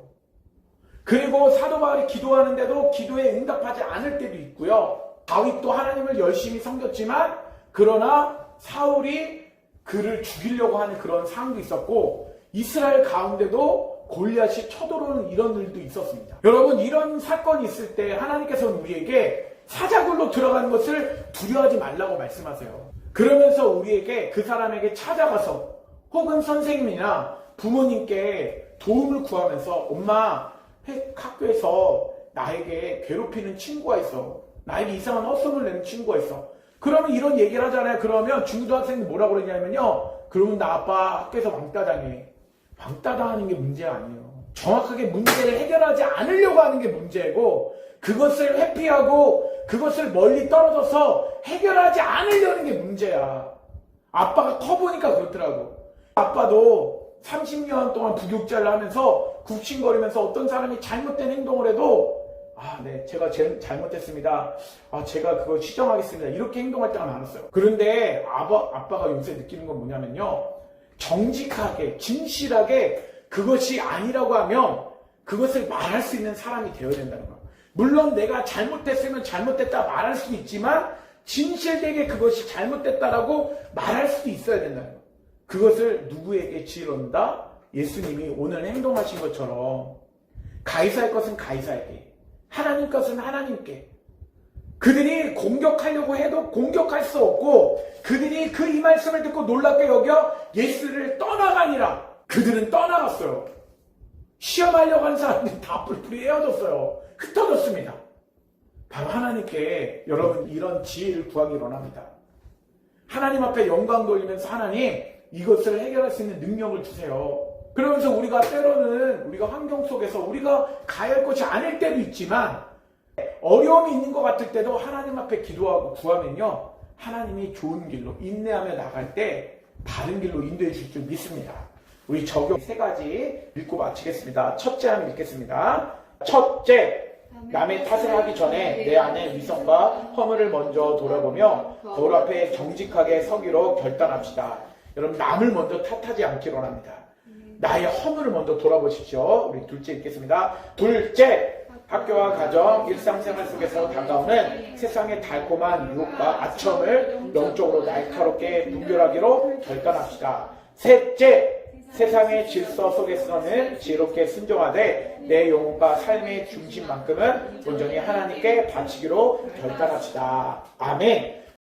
Speaker 1: 그리고 사도 바울이 기도하는데도 기도에 응답하지 않을 때도 있고요. 다윗도 하나님을 열심히 섬겼지만 그러나 사울이 그를 죽이려고 하는 그런 상황도 있었고, 이스라엘 가운데도 골리앗이 쳐들어오는 이런 일도 있었습니다. 여러분, 이런 사건이 있을 때 하나님께서는 우리에게 사자굴로 들어가는 것을 두려워하지 말라고 말씀하세요. 그러면서 우리에게 그 사람에게 찾아가서 혹은 선생님이나 부모님께 도움을 구하면서 엄마, 학교에서 나에게 괴롭히는 친구가 있어. 나에게 이상한 헛소문을 내는 친구가 있어. 그러면 이런 얘기를 하잖아요. 그러면 중고등학생이 뭐라고 그러냐면요. 그러면 나 아빠 학교에서 왕따 당해. 왕따 당하는 게 문제가 아니에요. 정확하게 문제를 해결하지 않으려고 하는 게 문제고, 그것을 회피하고 그것을 멀리 떨어져서 해결하지 않으려는 게 문제야. 아빠가 커보니까 그렇더라고. 아빠도 30년 동안 부교육자를 하면서 굽신거리면서 어떤 사람이 잘못된 행동을 해도 네, 제가 잘못했습니다. 제가 그거 시정하겠습니다. 이렇게 행동할 때가 많았어요. 그런데 아빠가 요새 느끼는 건 뭐냐면요. 정직하게, 진실하게 그것이 아니라고 하면 그것을 말할 수 있는 사람이 되어야 된다는 거예요. 물론 내가 잘못했으면 잘못됐다 말할 수도 있지만 진실되게 그것이 잘못됐다라고 말할 수도 있어야 된다는 거예요. 그것을 누구에게 지론다? 예수님이 오늘 행동하신 것처럼 가이사의 것은 가이사에게, 하나님 것은 하나님께. 그들이 공격하려고 해도 공격할 수 없고, 그들이 그 이 말씀을 듣고 놀랍게 여겨 예수를 떠나가니라. 그들은 떠나갔어요. 시험하려고 하는 사람들이 다 뿔뿔이 헤어졌어요. 흩어졌습니다. 바로 하나님께 여러분 이런 지혜를 구하기 원합니다. 하나님 앞에 영광 돌리면서 하나님, 이것을 해결할 수 있는 능력을 주세요. 그러면서 우리가 때로는 우리가 환경 속에서 우리가 가야 할 것이 아닐 때도 있지만 어려움이 있는 것 같을 때도 하나님 앞에 기도하고 구하면요, 하나님이 좋은 길로 인내하며 나갈 때 바른 길로 인도해 주실 줄 믿습니다. 우리 적용 3가지 읽고 마치겠습니다. 첫째 하나 읽겠습니다. 첫째, 남의 탓을 하기 전에 내 안의 위선과 허물을 먼저 돌아보며 거울 앞에 정직하게 서기로 결단합시다. 여러분, 남을 먼저 탓하지 않기로 합니다. 나의 허물을 먼저 돌아보십시오. 우리 둘째 읽겠습니다. 둘째, 학교와 가정, 일상생활 속에서 다가오는 세상의 달콤한 유혹과 아첨을 영적으로 날카롭게 분별하기로 결단합시다. 셋째, 세상의 질서 속에서는 지혜롭게 순종하되 내 영혼과 삶의 중심만큼은 온전히 하나님께 바치기로 결단합시다. 아멘.